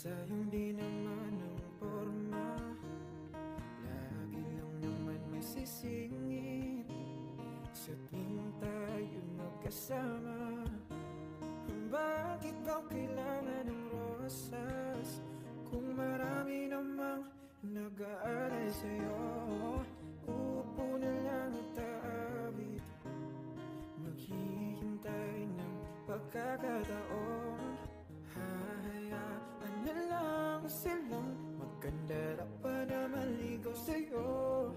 Sayang di naman ang forma, lagi lang naman may sisingit sa tuwing tayo magkasama. Bakit daw kailangan ng rosas kung marami namang nag-aalay sa'yo? Upo na lang at aawit, maghihintay ng pagkakataon. Hahayaan na lang silang magkandara pa na maligaw sa'yo.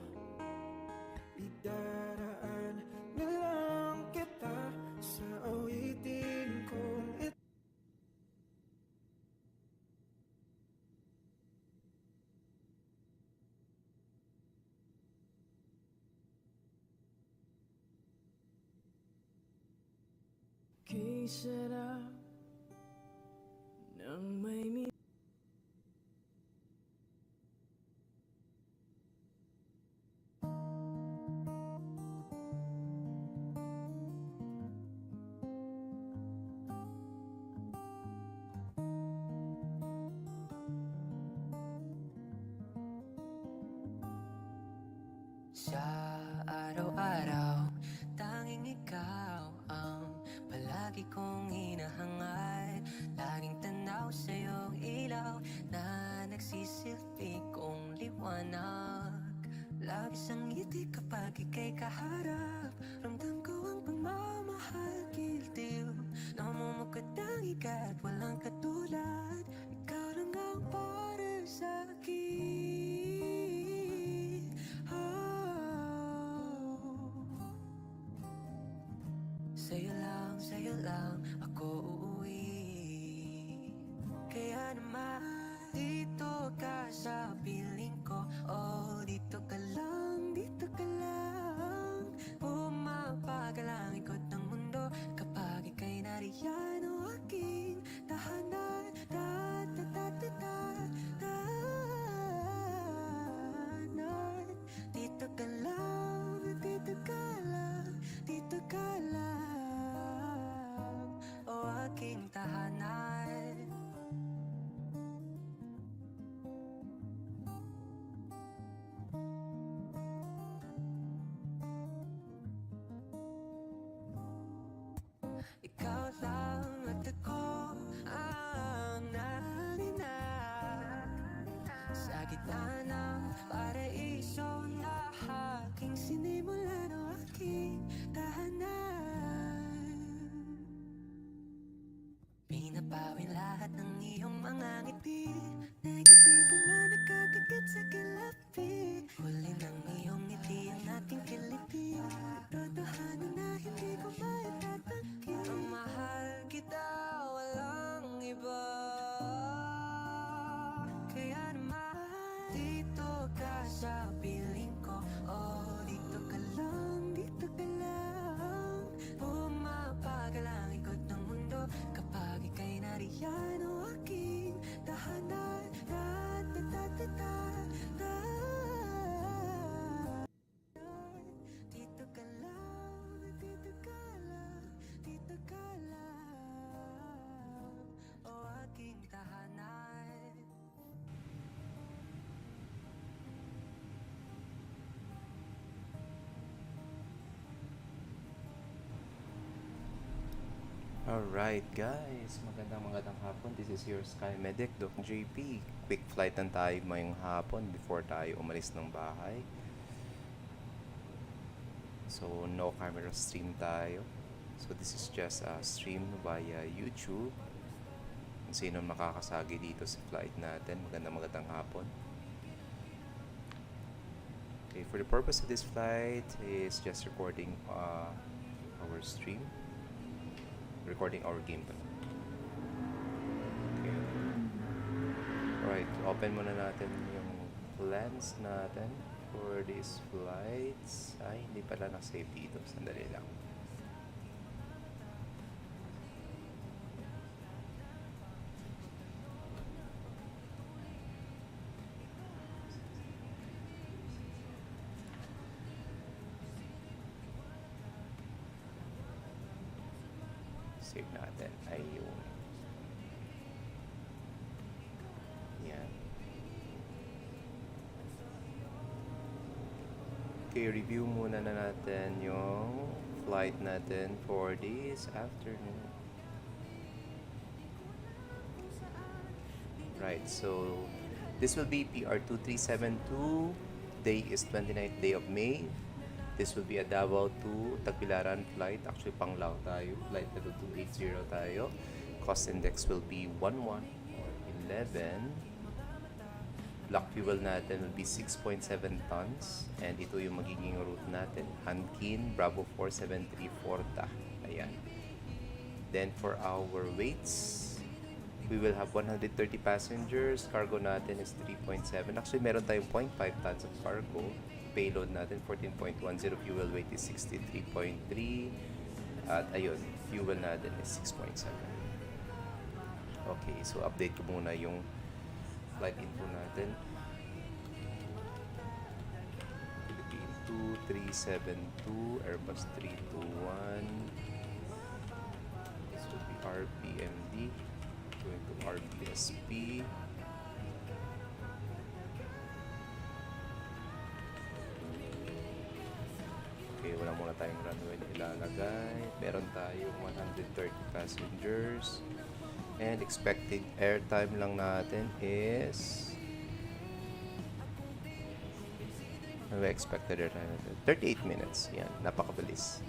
Idaraan na lang kita sa awitin kong ito. Kay sarap ng may Sa araw-araw, tanging ikaw ang palagi kong hinahangad. Laging tanaw sa iyong ilaw na nagsisilbi kong liwanag. Lagi sang ngiti kapag ika'y kaharap. Ramdam ko ang pagmamahal, giltiw. Namumukad ang ikat, walang katulad. Ikaw lang ang para sa'kin. Sa'yo lang ako uuwi. Kaya naman dito ka sa piling ko. Oh, dito ka lang, dito ka lang. Pumapagal ang ikot ng mundo kapag ika'y nariyan. O aking tahanan, tahanan. Dito ka lang, dito ka lang, dito ka lang. O aking tahanan. Ikaw lang at ako ang naninag sa gitna ng paraiso na aking sinimulan. O aking tahanan. Pinapawin lahat ng iyong mga ngiti, negatibo na nagkakagit sa kilapi. Huli ng iyong ngiti ang ating kiliti. Totohanan na hindi ko maitatanggi. Ang mahal kita, walang iba. Kaya naman dito ka sa piling ko. Oh, dito ka lang, dito ka lang. Pumapagal ang ikot ng mundo kapag ika'y nariyan. O aking tahanan, dito ka lang, dito ka lang, dito ka lang. O aking tahanan. Alright guys, magandang hapon. This is your Sky Medic, Doc JP. Quick flight lang tayo ngayong hapon before tayo umalis ng bahay. So no camera stream tayo. So this is just a stream via YouTube. Kung sino makakasagi dito sa flight natin, magandang hapon. Okay, for the purpose of this flight is just recording our stream. Recording our game. Okay. Alright, open muna natin yung plans natin for these flights. Ay, hindi pala na-save dito. Sandali lang. Save natin. Ayun. Okay, review muna na natin yung flight natin for this afternoon. Right, so this will be PR2372. Day is 29th day of May. This will be a Davao to Tagbilaran flight. Actually, Panglao tayo. Flight level 280 tayo. Cost index will be 11 or 11. Block fuel natin will be 6.7 tons. And ito yung magiging route natin. Hankin, Bravo 473 Forta. Ayan. Then for our weights, we will have 130 passengers. Cargo natin is 3.7. Actually, meron tayong 0.5 tons of cargo. Payload natin 14.10. Fuel weight is 63.3. At ayun, fuel natin is 6.7. Okay, so update ko muna yung flight info natin. Philippine 2372, Airbus 321. This will be RPMD. Going to RPSP. Okay, wala muna tayong runway na ilalagay. Meron tayong 130 passengers. And expected airtime lang natin is... Ano ba expected airtime natin? 38 minutes. Yan, napakabilis.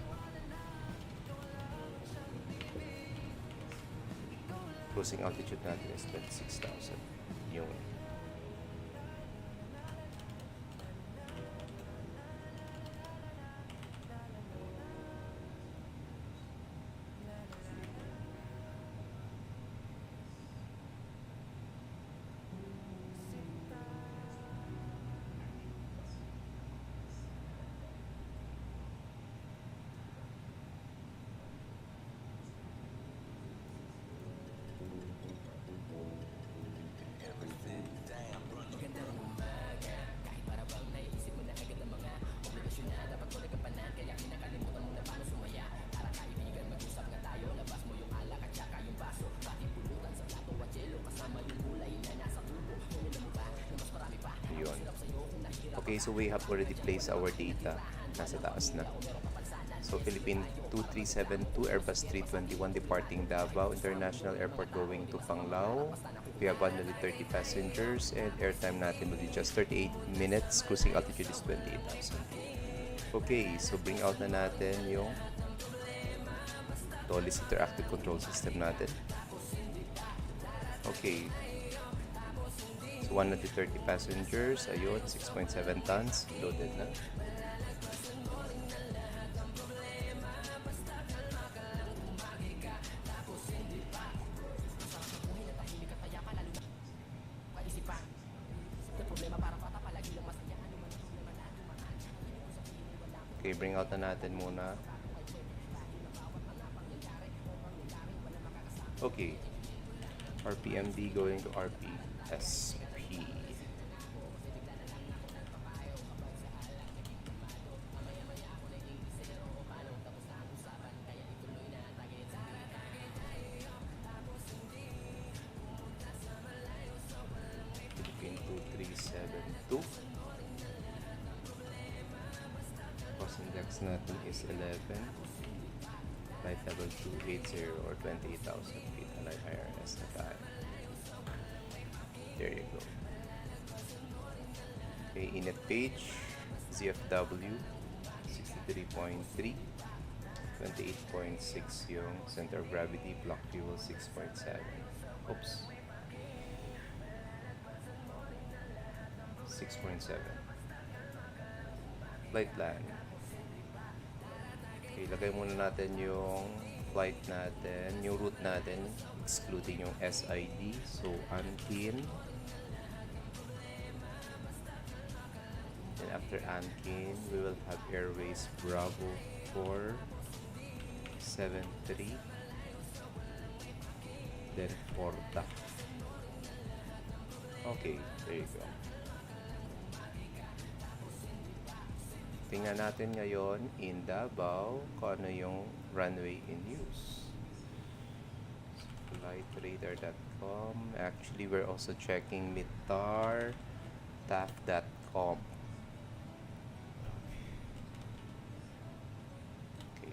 Cruising altitude natin is 26,000. Yung okay, so we have already placed our data. Nasa taas na. So, Philippine 2372, Airbus 321 departing Davao International Airport going to Panglao. We have 130 passengers and airtime natin will be just 38 minutes. Cruising altitude is 28,000. Okay, so bring out na natin yung Tolis interactive control system natin. Okay. So 130 passengers, ayun, 6.7 tons, loaded na. Okay, bring out na natin muna. Okay. RPMD going to RPSP. Philippine 2372. Cost index natin is 11. Flight level 280 or 28,000 feet. Alive IRS na tayo. There you go. Okay, init page, ZFW 63.3, 28.6 yung center of gravity, block fuel 6.7. Oops. 6.7. Flight plan. Okay, lagay muna natin yung flight natin, yung route natin, excluding yung SID. So, Ankin. And after Ankin, we will have Airways Bravo 473. Then Forta. Okay, there you go. Tingnan natin ngayon in Davao kung ano yung runway in use. Flightradar.com. Actually, we're also checking mitar.taf.com.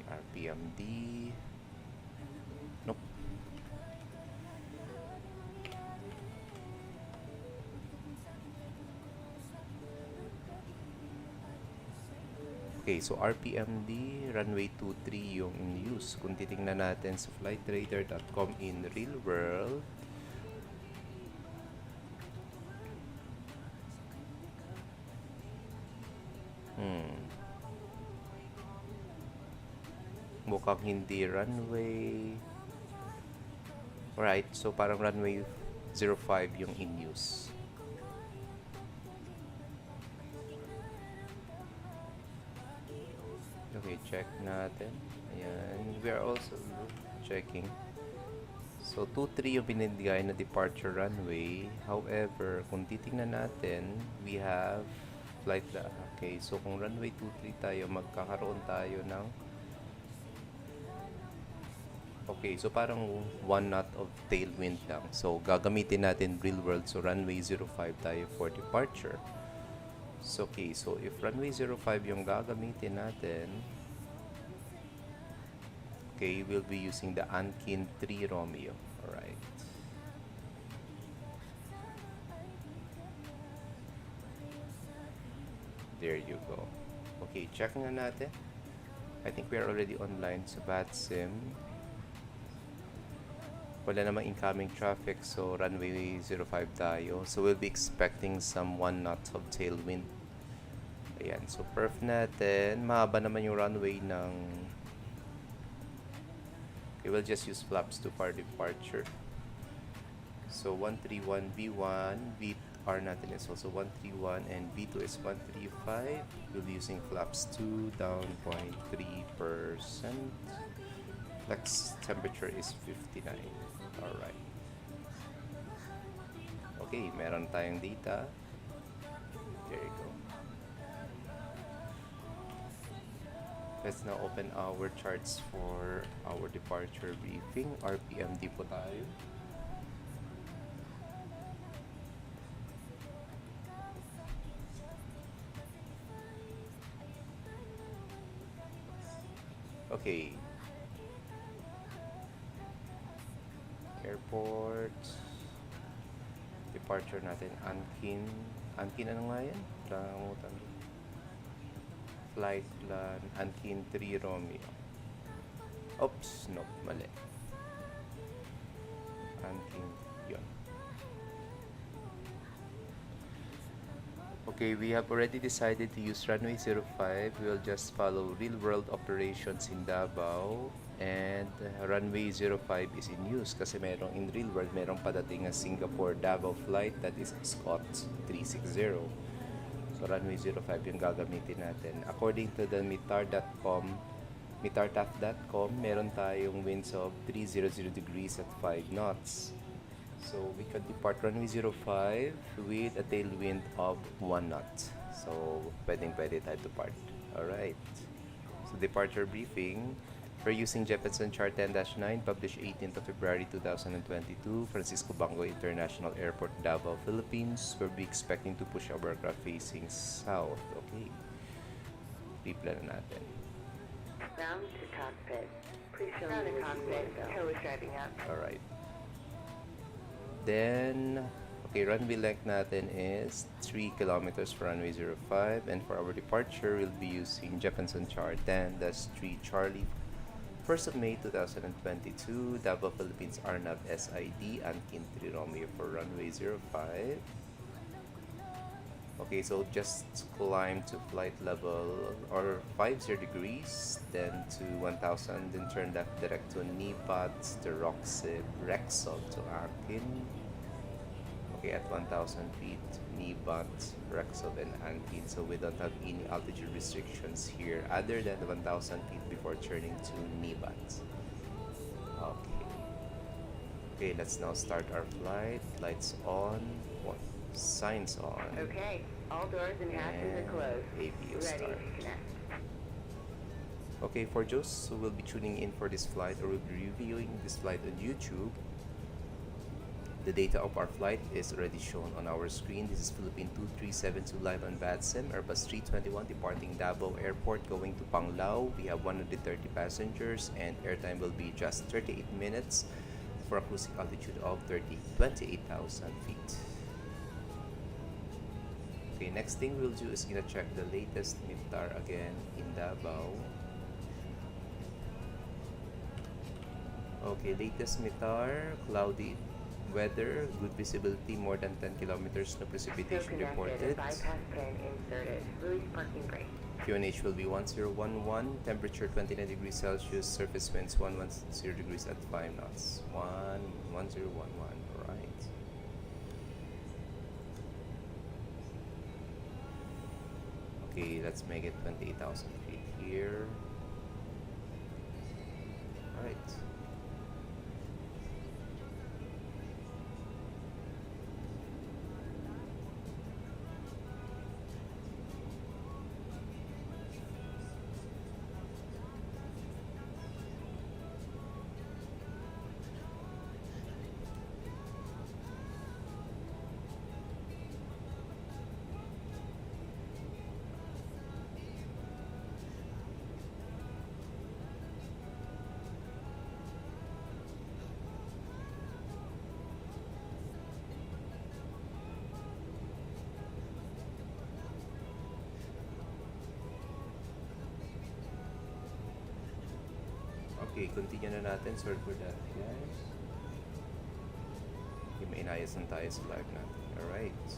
RPMD. Nope. Okay, so RPMD, runway 23 yung in use. Kung titingnan natin sa flightradar.com in real world, mukhang hindi runway. Alright, so parang runway 05 yung in use. Okay, check natin. Ayan, we are also checking. So, 23 yung binibigay na departure runway. However, kung titingnan natin, we have flight na. Okay, so kung runway 23 tayo, magkakaroon tayo ng okay, so parang 1 knot of tailwind lang. So, gagamitin natin real world. So, runway 05 tayo for departure. So, okay, so if runway 05 yung gagamitin natin, okay, we'll be using the Ankin 3 Romeo. Alright. There you go. Okay, check na natin. I think we are already online sa VATSIM. Wala namang incoming traffic, so runway 05 tayo. So we'll be expecting some 1 knot of tailwind. Ayan, so perf natin. Mahaba naman yung runway ng okay, we'll just use flaps 2 for departure. So 131 V1, VR natin is also 131, and V2 is 135. We'll be using flaps 2 down 0.3%. Flex temperature is 59. Alright. Okay, meron tayong data. There you go. Let's now open our charts for our departure briefing. RPMD po tayo. Okay. Airport. Departure natin, Ankin. Ankin ano nga yan? Nakakamutan. Flight plan, Ankin 3 Romeo. Oops, no, mali. Ankin, yun. Okay, we have already decided to use runway 05. We'll just follow real-world operations in Davao. And runway 05 is in use kasi merong in real world, merong padating na Singapore Davao flight that is Scott 360. So runway 05 yung gagamitin natin. According to the mitar.com, mitartaf.com, meron tayong winds of 300 degrees at 5 knots. So we can depart runway 05 with a tailwind of 1 knot. So pwede tayo depart. Alright. So departure briefing. We're using Jeppesen Chart 10-9, published 18th of February 2022, Francisco Bango International Airport, Davao, Philippines. We'll be expecting to push our aircraft facing south. Okay. Replan na natin. Round to cockpit. Please show me the cockpit. Tow is driving up. Alright. Then, okay, runway length natin is 3 kilometers for runway 05. And for our departure, we'll be using Jeppesen Chart 10-3 Charlie. 1st of May 2022, Davao, Philippines, Arnab SID, Ankin 3 Romeo for runway 05. Okay, so just climb to flight level or 50 degrees, then to 1000, then turn left direct to Nipat, to Rexall to Ankin. Okay, at 1000 feet, Nibat, Rexall, and Ankin. So we don't have any altitude restrictions here other than 1000 feet before turning to Nibat. Okay. Okay, let's now start our flight. Lights on. Signs on. Okay, all doors and hatches are closed. APO Ready start. to connect. Okay, for those who will be tuning in for this flight or will be reviewing this flight on YouTube, The data of our flight is already shown on our screen. This is Philippine 2372 live on VATSIM, Airbus 321 departing Davao Airport going to Panglao. We have 130 passengers and airtime will be just 38 minutes for a cruising altitude of 28,000 feet. Okay, next thing we'll do is gonna check the latest MIFTAR again in Davao. Okay, latest MIFTAR, cloudy weather, good visibility, more than 10 kilometers, no precipitation reported. Bypass plan inserted. Release parking brake. QNH will be 1011, temperature 29 degrees Celsius, surface winds 110 degrees at 5 knots. 1011, alright. Okay, let's make it 28,000 feet here. Alright. Okay, continue na natin. Sorry for that, guys. Okay, may inayos lang tayo sa live natin. Alright.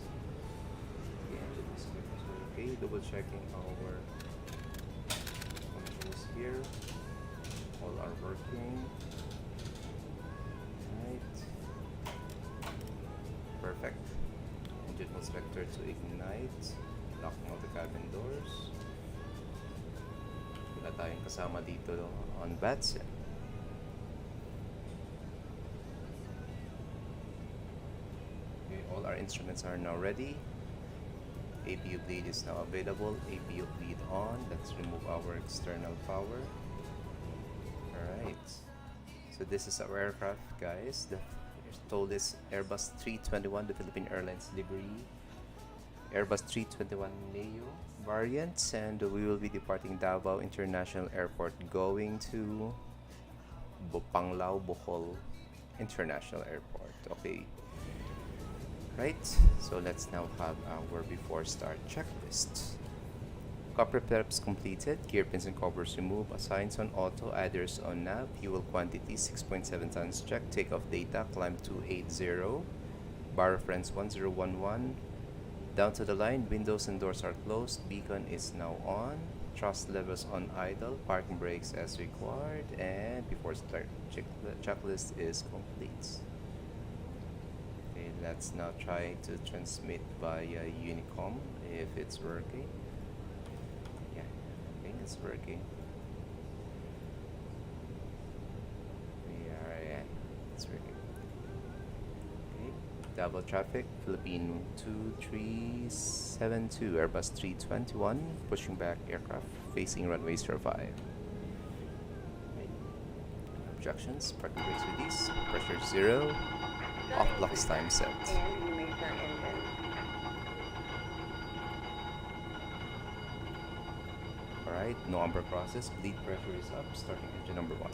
Okay, double checking our controls here. All are working. Alright. Perfect. Engine inspector to ignite. Lock all the cabin doors. Wala tayong kasama dito on VATSIM. Okay, all our instruments are now ready. APU bleed is now available. APU bleed on. Let's remove our external power. Alright. So this is our aircraft, guys. The told is Airbus 321, the Philippine Airlines livery. Airbus 321 Neo variants, and we will be departing Davao International Airport going to Panglao Bohol International Airport. Okay, right, so let's now have our before start checklist. Copper preps completed, gear pins and covers removed, assigns on auto, adders on nav, fuel quantity 6.7 tons check, takeoff data, climb 280, bar reference 1011. Down to the line, windows and doors are closed, beacon is now on, thrust levels on idle, parking brakes as required, and before start checklist is complete. Okay, let's now try to transmit via Unicom if it's working. Yeah, I think it's working. Yeah, it's working. Davao traffic, Philippine 2372, Airbus 321, pushing back aircraft, facing runway 05. Objections, parking brakes release, pressure 0, off blocks time set. And you may start engine. Alright, no amber crosses, bleed pressure is up, starting engine number 1.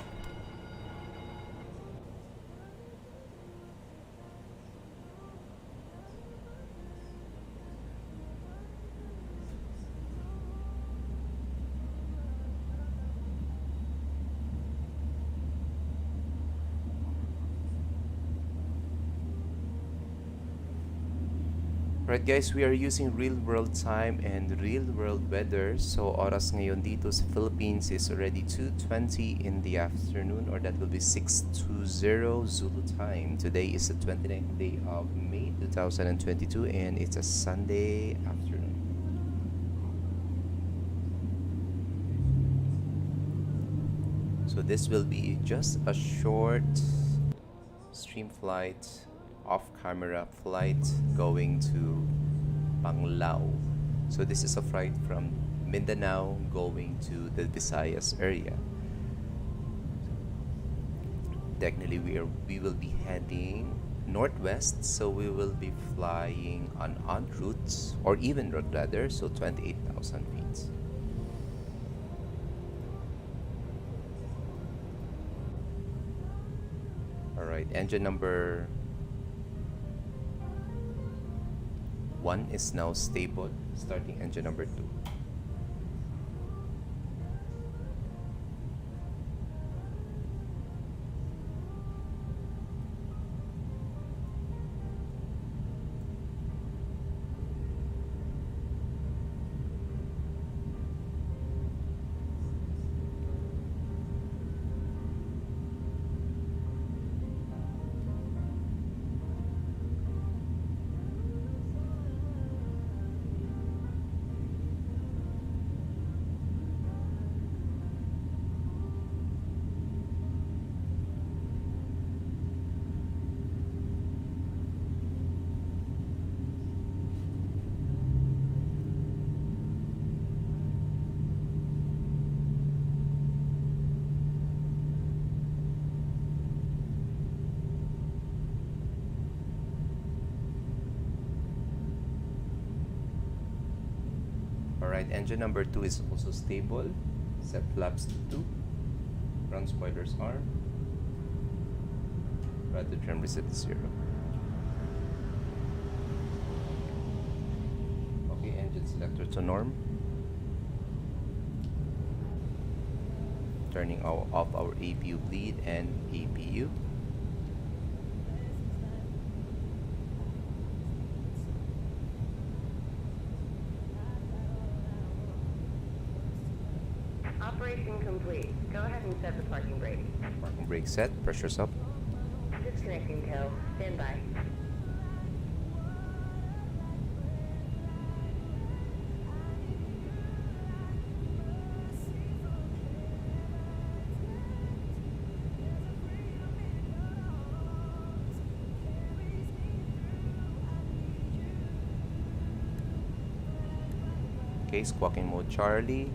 Right guys, we are using real world time and real world weather. So oras ngayon dito sa Philippines is already 2:20 in the afternoon, or that will be 6:20 Zulu time. Today is the 29th day of May 2022 and it's a Sunday afternoon. So this will be just a short stream flight, off-camera flight going to Panglao. So this is a flight from Mindanao going to the Visayas area. Technically we will be heading northwest, so we will be flying on en route, or even route rather, so 28,000 feet. All right, engine number 1 is now stable, starting engine number 2. Alright, engine number 2 is also stable. Set flaps to 2. Front spoilers arm. Rudder trim reset to 0. Okay, engine selector to norm. Turning off our APU bleed and APU. Operation complete. Go ahead and set the parking brake. Parking brake set, pressure's up. Disconnecting tow. Stand by. Okay, squawking mode Charlie.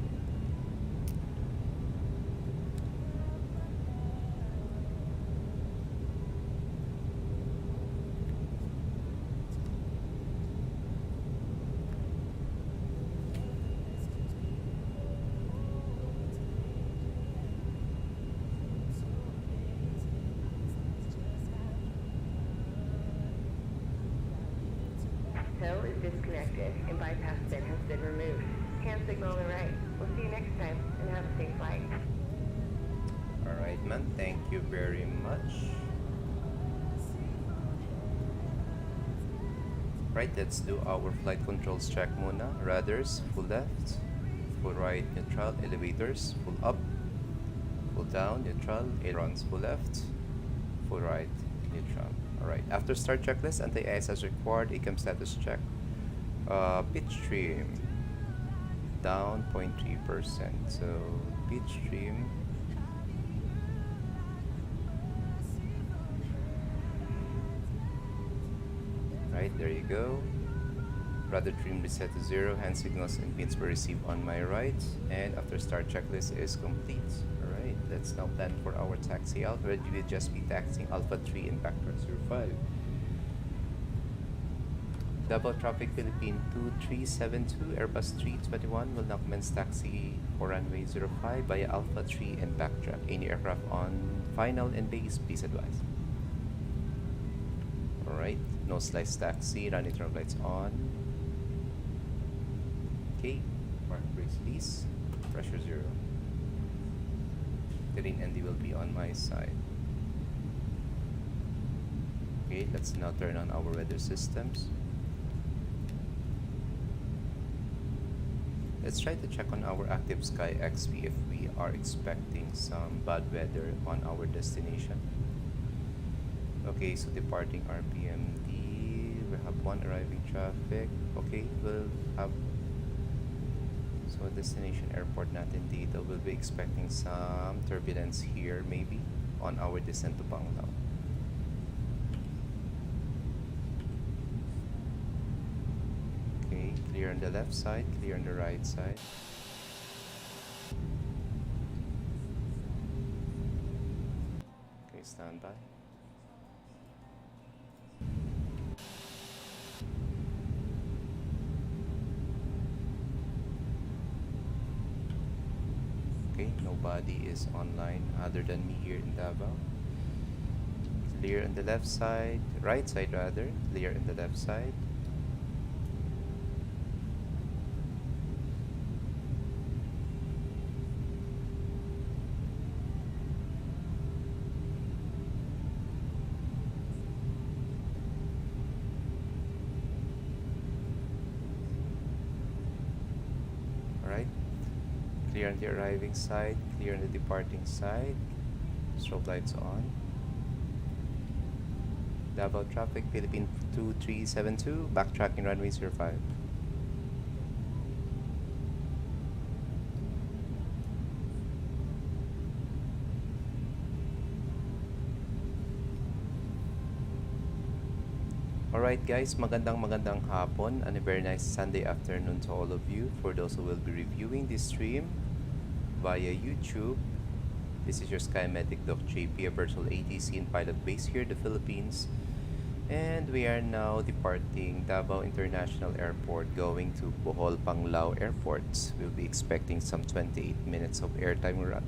Tow is disconnected and bypass bin has been removed. Hand signal on the right. We'll see you next time and have a safe flight. Alright, man, thank you very much. Right, let's do our flight controls check muna. Rudders, full left, full right, neutral, elevators, full up, full down, neutral, ailerons, full left, full right, neutral. Alright, after start checklist, anti-ice as required, ACAM status check. Pitch trim, down 0.3%. So, pitch trim, right, there you go. Rudder trim reset to 0, hand signals and pins were received on my right, and after start checklist is complete. Alright, let's now plan for our taxi out, where we will just be taxiing Alpha 3 and backtrack 05. Double traffic Philippine 2372, Airbus 321 will now commence taxi for runway 05 via Alpha 3 and backtrack. Any aircraft on final and base, please advise. Alright, no slice taxi, running turn lights on. Okay, park brakes please, pressure 0. Terrain ND will be on my side. Okay, let's now turn on our weather systems. Let's try to check on our active sky XP if we are expecting some bad weather on our destination. Okay, so departing RPMD, we have one arriving traffic. Okay, we'll have, so destination airport natin dito. We'll be expecting some turbulence here maybe on our descent to Panglao. Okay, clear on the left side, clear on the right side. Okay, stand by. nobody is online other than me here in Davao. Clear on the left side, right side rather, clear on the left side. Alright, clear on the arriving side, clear on the departing side. Strobe lights on. Davao traffic, Philippine 2372, backtracking runway 05. Alright guys, magandang hapon and a very nice Sunday afternoon to all of you. For those who will be reviewing this stream via YouTube, this is your Sky Medic Doc JP, a virtual ATC and pilot base here in the Philippines. And we are now departing Davao International Airport, going to Bohol Panglao Airport. We'll be expecting some 28 minutes of airtime, or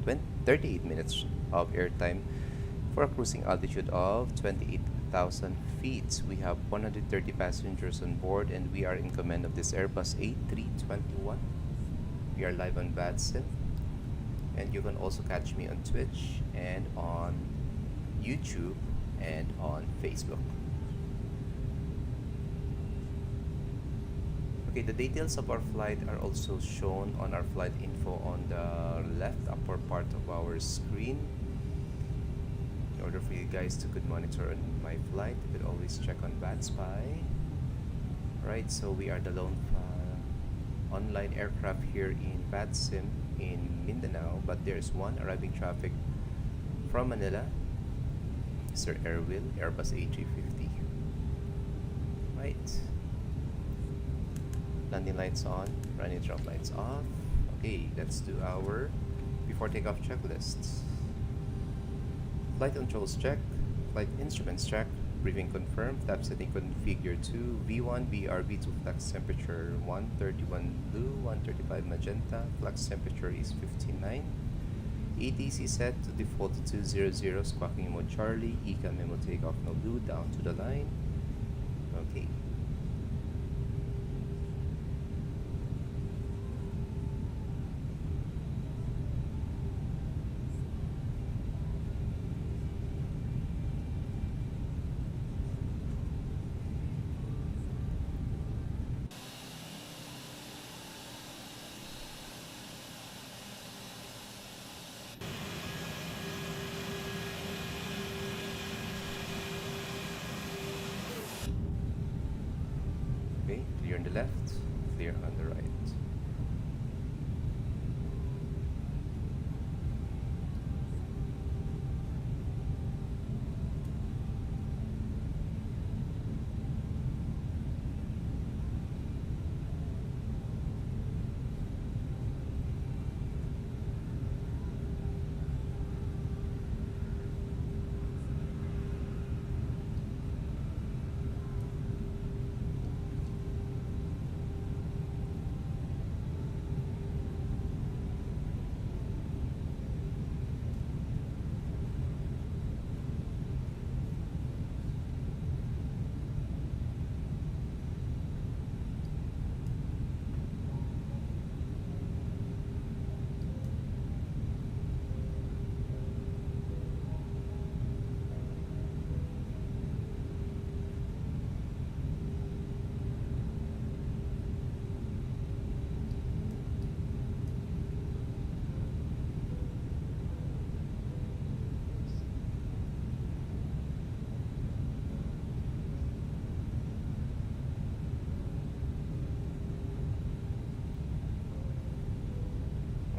38 minutes of airtime for a cruising altitude of 28,000 feet. We have 130 passengers on board and we are in command of this Airbus A321. We are live on VATSIM, and you can also catch me on Twitch and on YouTube and on Facebook. Okay, the details of our flight are also shown on our flight info on the left upper part of our screen. In order for you guys to could monitor on my flight, you could always check on VATSPy. Right, so we are the lone online aircraft here in VATSIM in Mindanao, but there's one arriving traffic from Manila, Sir Airwill, Airbus A350. Right. Landing lights on, running drop lights off. Okay, let's do our before takeoff checklists. Flight controls check, flight instruments check, briefing confirmed, tap setting configure 2, V1, VR, V2 flux temperature 131 blue, 135 magenta, flux temperature is 59. ATC set to default to 200, squawking mode Charlie, ECA memo takeoff no blue, down to the line. Okay. Okay, clear on the left, clear on the right.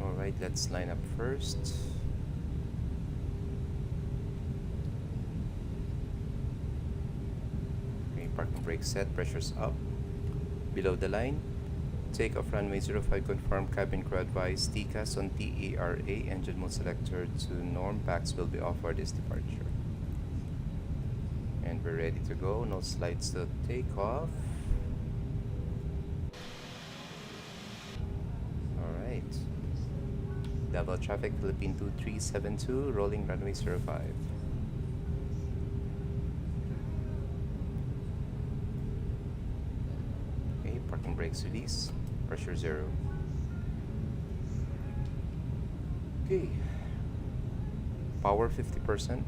Alright, let's line up first. Okay, parking brake set, pressures up. Below the line. Takeoff runway 05 confirmed, cabin crew advised. TCAS on TARA, engine mode selector to norm, packs will be off for this departure. And we're ready to go, no slides to take off. Alright. Davao traffic, Philippine 2372, rolling runway 05. Okay, parking brakes release, pressure 0. Okay, power 50%.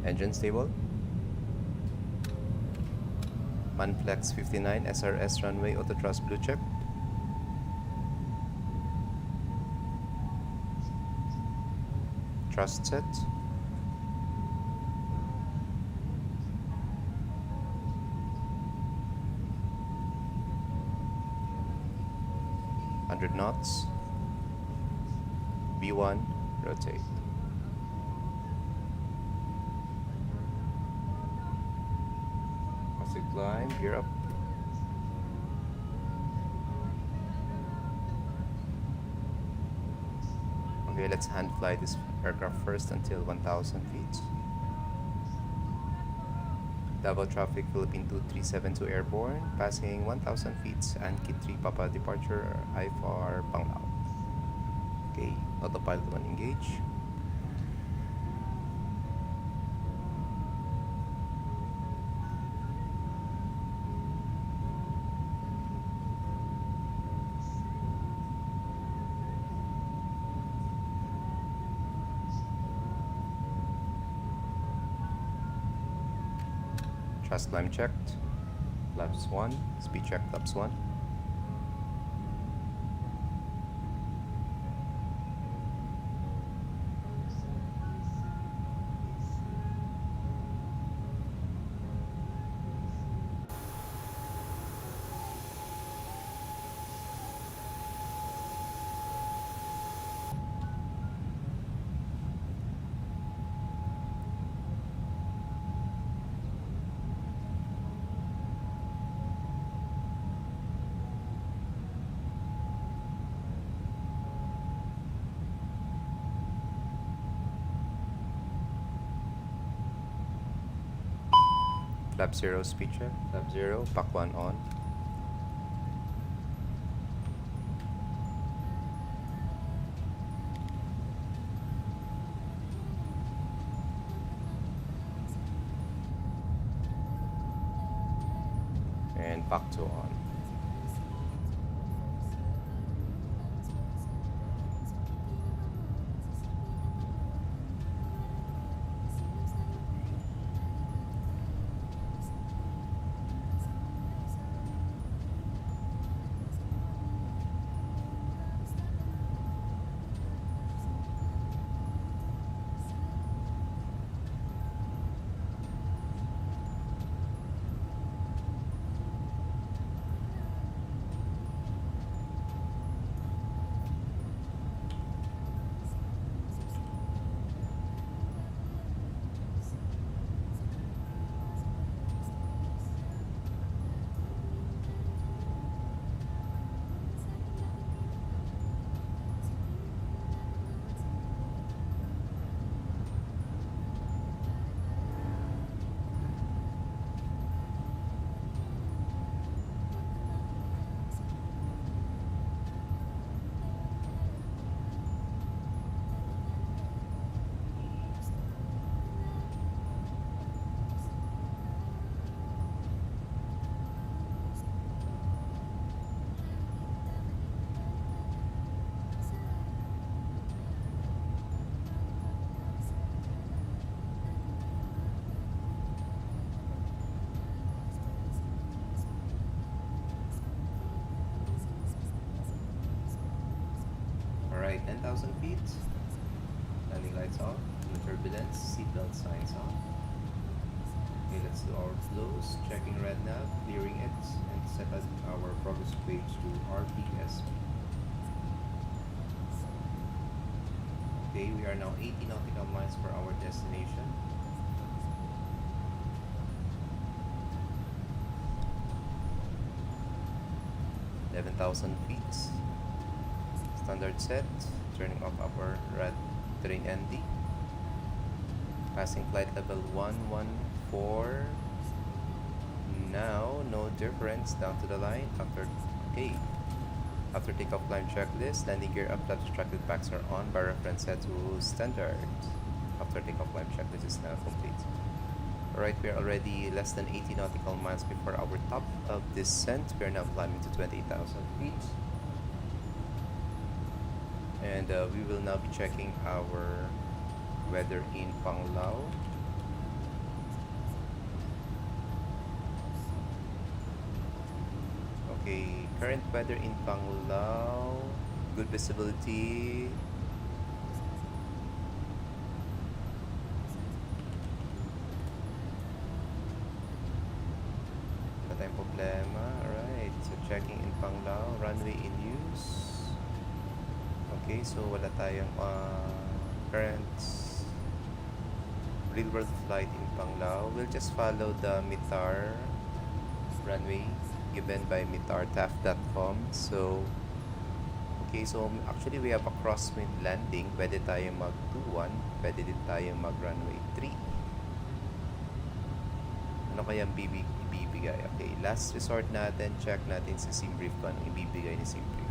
Engine stable. Manflex 59 SRS runway auto thrust blue chip. Thrust set. Knots. B1, rotate. Positive climb, gear up. Okay, let's hand fly this aircraft first until 1,000 feet. Davao traffic, Philippine 2372 airborne, passing 1,000 feet, and Kit 3 Papa departure, IFR Panglao. Okay, autopilot 1 engage. Thrust climb checked, flaps 1, speed check flaps 1. Flap 0 speed check, flap 0, pack 1 on. And pack 2 on. Alright, 10,000 feet. Landing lights off. No turbulence. Seatbelt signs off. Okay, let's do our flows. Checking red nav, clearing it, and set up our progress page to RPSP. Okay, we are now 80 nautical miles for our destination. (11,000 feet). Standard set. Turning off upper red terrain ND. Passing flight level 114 Now, no difference down to the line after, okay. After takeoff climb checklist, landing gear up, flaps, tracking packs are on, bar reference set to standard. After takeoff climb checklist is now complete. Alright, we are already less than 80 nautical miles before our top of descent. We are now climbing to 28,000 feet. And we will now be checking our weather in Panglao. Okay, current weather in Panglao, good visibility. Wala tayong problema. Alright, so checking in Panglao, runway in use. Okay, so wala tayong current real world flight in Panglao. We'll just follow the MITAR runway given by mitartaf.com. So okay, so actually we have a crosswind landing. Pwede tayong mag 21, pwede din tayong mag runway 3. Ano kaya ang ibibigay? Okay, last resort natin, check natin sa SimBrief kung anong ibibigay ni SimBrief.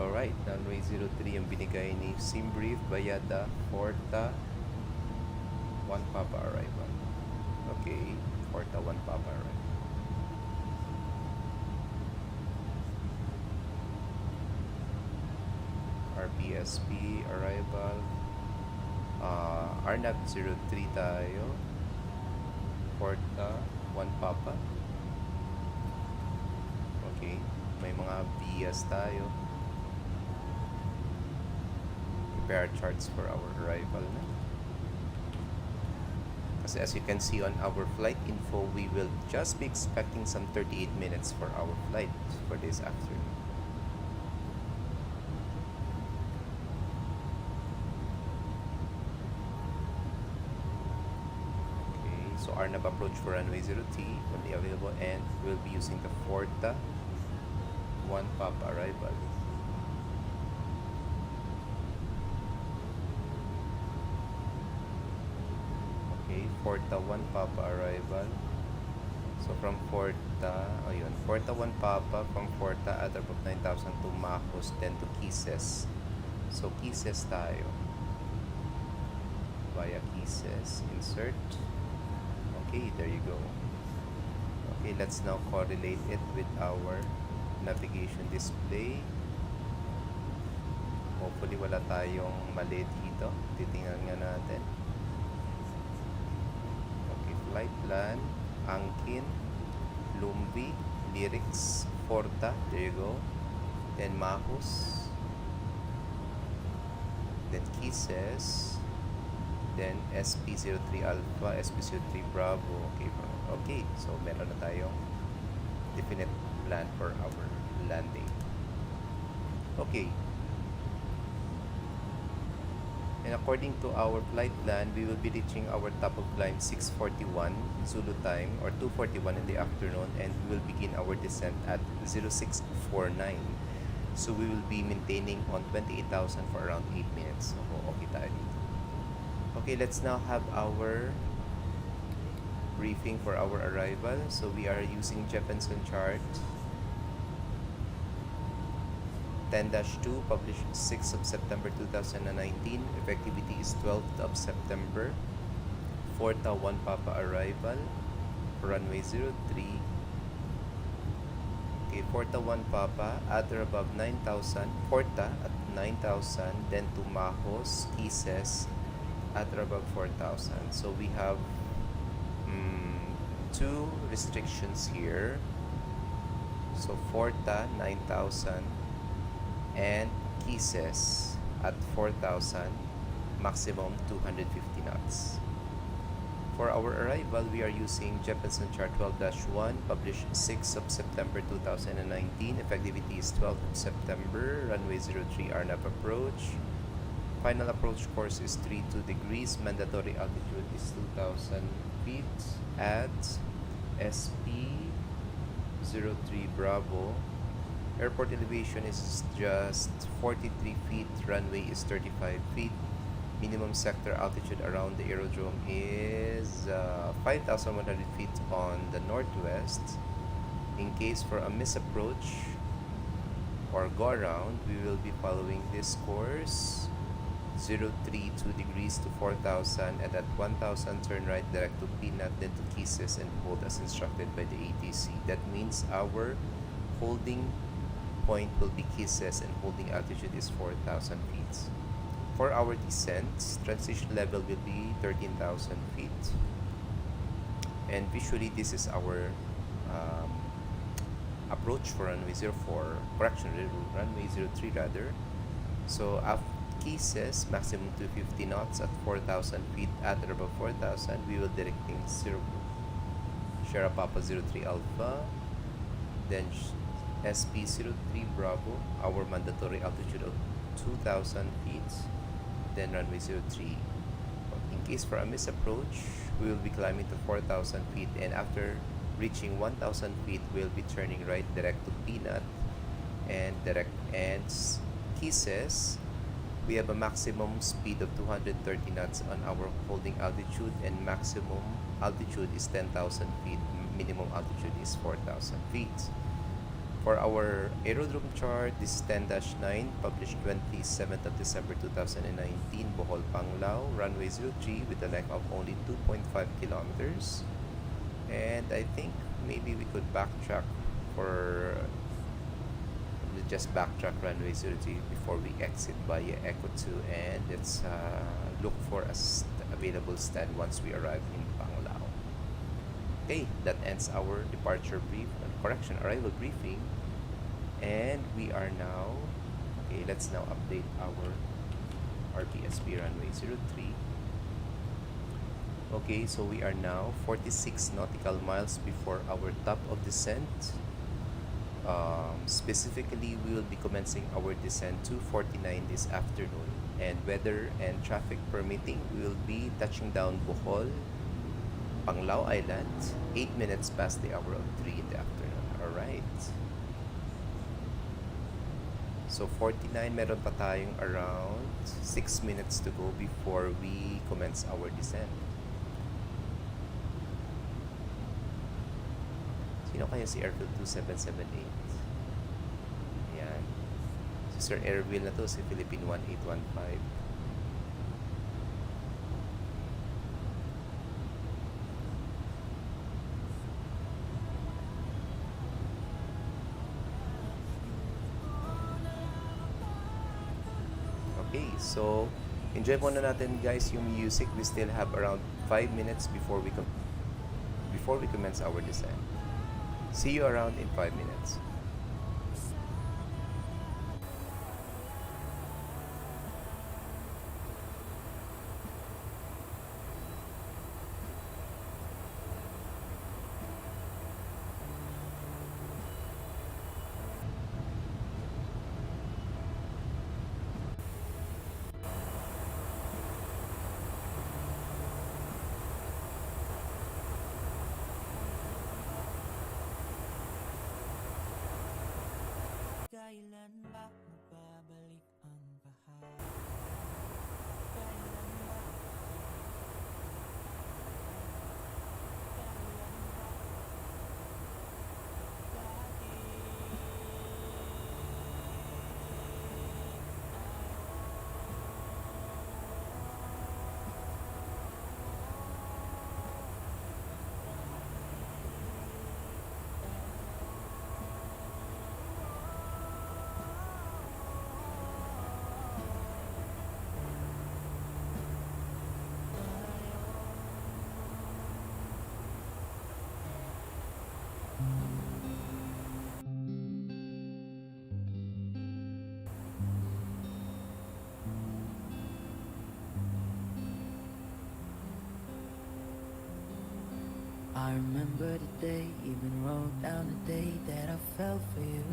Alright, runway 03 ang binigay ni SimBrief, Bayada, Forta, 1 Papa arrival. Okay, Forta 1 Papa arrival. RPSP arrival. RNAV 03 tayo. Forta 1 Papa. Okay, may mga BS tayo. Prepare charts for our arrival na. Kasi as you can see on our flight info, we will just be expecting some 38 minutes for our flight for this afternoon. Okay, so RNAV approach for runway 0T only available, and we'll be using the Forta 1 Papa arrival. Forta 1 Papa arrival. So from Forta, ayun, Forta 1 Papa, from Forta at above 9,000 to Macos, then to Quises. So Quises tayo. Via Quises, insert. Okay, there you go. Okay, let's now correlate it with our navigation display. Hopefully wala tayong mali dito. Titingnan nga natin. Flight plan, Angkin, Lumbi, Lyrics, Forta, there you go. Then Macos, then Quises, then SP03 Alpha, SP03 Bravo. Okay, so meron na tayong definite plan for our landing. Okay. And according to our flight plan, we will be reaching our top of climb 6:41 Zulu time or 2:41 in the afternoon, and we will begin our descent at 06:49. So we will be maintaining on 28,000 for around 8 minutes. So okay tayo dito. Okay, let's now have our briefing for our arrival. So we are using Jefferson chart 10-2, published 6th of September 2019. Effectivity is 12th of September. Forta 1 Papa arrival. Runway 03. Okay, Forta 1 Papa at or above 9,000. Forta at 9,000. Then to Macos, Quises at or above 4,000. So we have two restrictions here. So Forta 9,000. And Quises at 4,000, maximum 250 knots. For our arrival, we are using Jefferson chart 12-1, published 6th of September 2019. Effectivity is 12th of September. Runway 03 RNAV approach. Final approach course is 32 degrees. Mandatory altitude is 2,000 feet. At SP03 Bravo. Airport elevation is just 43 feet. Runway is 35 feet. minimum sector altitude around the aerodrome is 5,100 feet on the northwest. In case for a misapproach or go around, we will be following this course 032 degrees to 4,000, and at 1,000 turn right direct to Peanut, then to Kisses and hold as instructed by the ATC. That means our holding point will be Kisses and holding altitude is 4,000 feet. For our descent, transition level will be 13,000 feet. And visually, this is our approach for runway 04, correction, runway 03 rather. So after Kisses, maximum 250 knots at 4,000 feet. At or above 4,000, we will directing Sierra Papa 03 Alpha, then SP03 Bravo, our mandatory altitude of 2,000 feet, then runway 03. In case for a misapproach, we will be climbing to 4,000 feet, and after reaching 1,000 feet, we'll be turning right direct to Peanut and direct ends Kisses. We have a maximum speed of 230 knots on our holding altitude, and maximum altitude is 10,000 feet. Minimum altitude is 4,000 feet. For our aerodrome chart, this is 10-9, published 27th of December 2019, Bohol, Panglao, runway 03 with a length of only 2.5 kilometers. And I think maybe we could backtrack for just backtrack runway 03 before we exit via Echo 2, and let's look for a available stand once we arrive in Panglao. Okay, that ends our departure brief, arrival briefing, and we are now, okay, let's now update our RPSP runway 03. Okay, so we are now 46 nautical miles before our top of descent. Specifically, we will be commencing our descent 2:49 this afternoon, and weather and traffic permitting, we will be touching down Bohol, Panglao Island, 8 minutes past the hour of 3 in the afternoon. Alright. So 49, meron pa tayong around 6 minutes to go before we commence our descent. Sino kaya si Airfield 2778? Ayan. Si Sir Airwheel na to, si Philippine 1815. Okay, so enjoy muna natin guys yung music. We still have around 5 minutes before we commence our descent. See you around in 5 minutes. Kailan ba magbabalik ang baha? Kailan ba? I remember the day, even wrote down the day that I fell for you.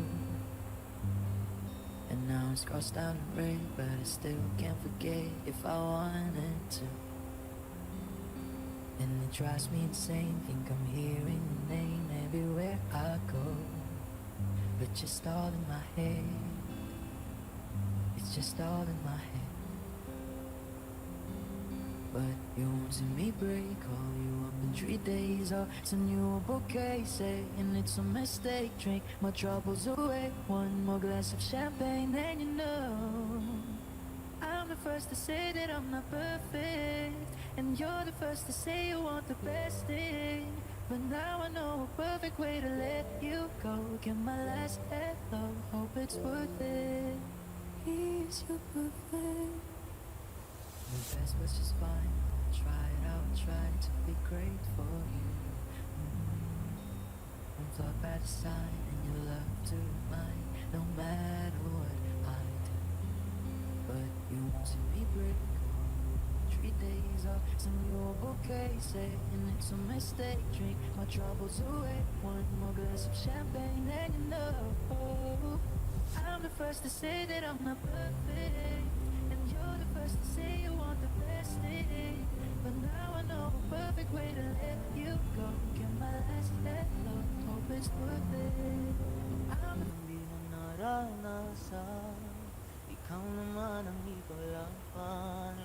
And now it's crossed out in red, but I still can't forget if I wanted to. And it drives me insane, think I'm hearing your name everywhere I go. But just all in my head, it's just all in my head. But you won't see me break. Call you up in 3 days. I'll send you a bouquet, saying it's a mistake. Drink my troubles away. One more glass of champagne, and you know I'm the first to say that I'm not perfect, and you're the first to say you want the best thing. But now I know a perfect way to let you go. Get my last hello, hope it's worth it. Is you perfect? The best was just fine. Try it out, try to be great for you. I'm flawed by design, and you love to mine, no matter what I do. But you won't see me break. 3 days off, send you a bouquet, saying it's a mistake. Drink my troubles away. One more glass of champagne, and you know I'm the first to say that I'm not perfect, and you're the first to say you want the best thing. But now I know a perfect way to let you go. Get my last hello, hope it's worth it. I'm Hindi na naranasan, ikaw naman ang ikalapan.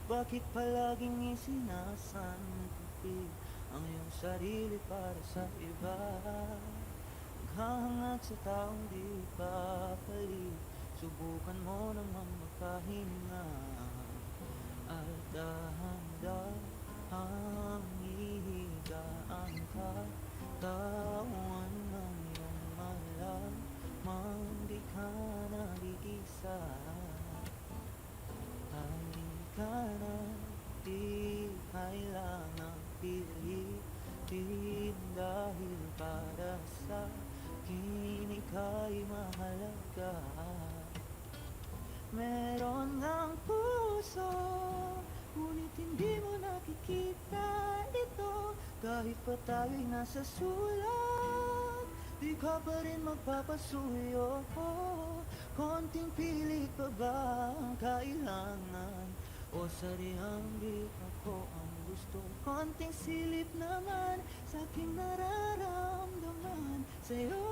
Bakit palaging isinasantabi ang iyong sarili para sa iba? Naghahangad sa taong di papalit, subukan mo naman magpahinga. At dahan-dahang ihigaan ka, tawan ng iyong malamang di ka nag-iisa. Halika na, di kailangang pilitin, dahil para sa akin ika'y mahalaga. Meron ngang puso, ngunit hindi mo nakikita ito. Kahit pa tayo'y nasa sulat, di ka pa rin magpapasuyo. Konting pilit pa ba ang kailangan, o sarihang di ako ang gusto? Konting silip naman sa aking nararamdaman sa'yo.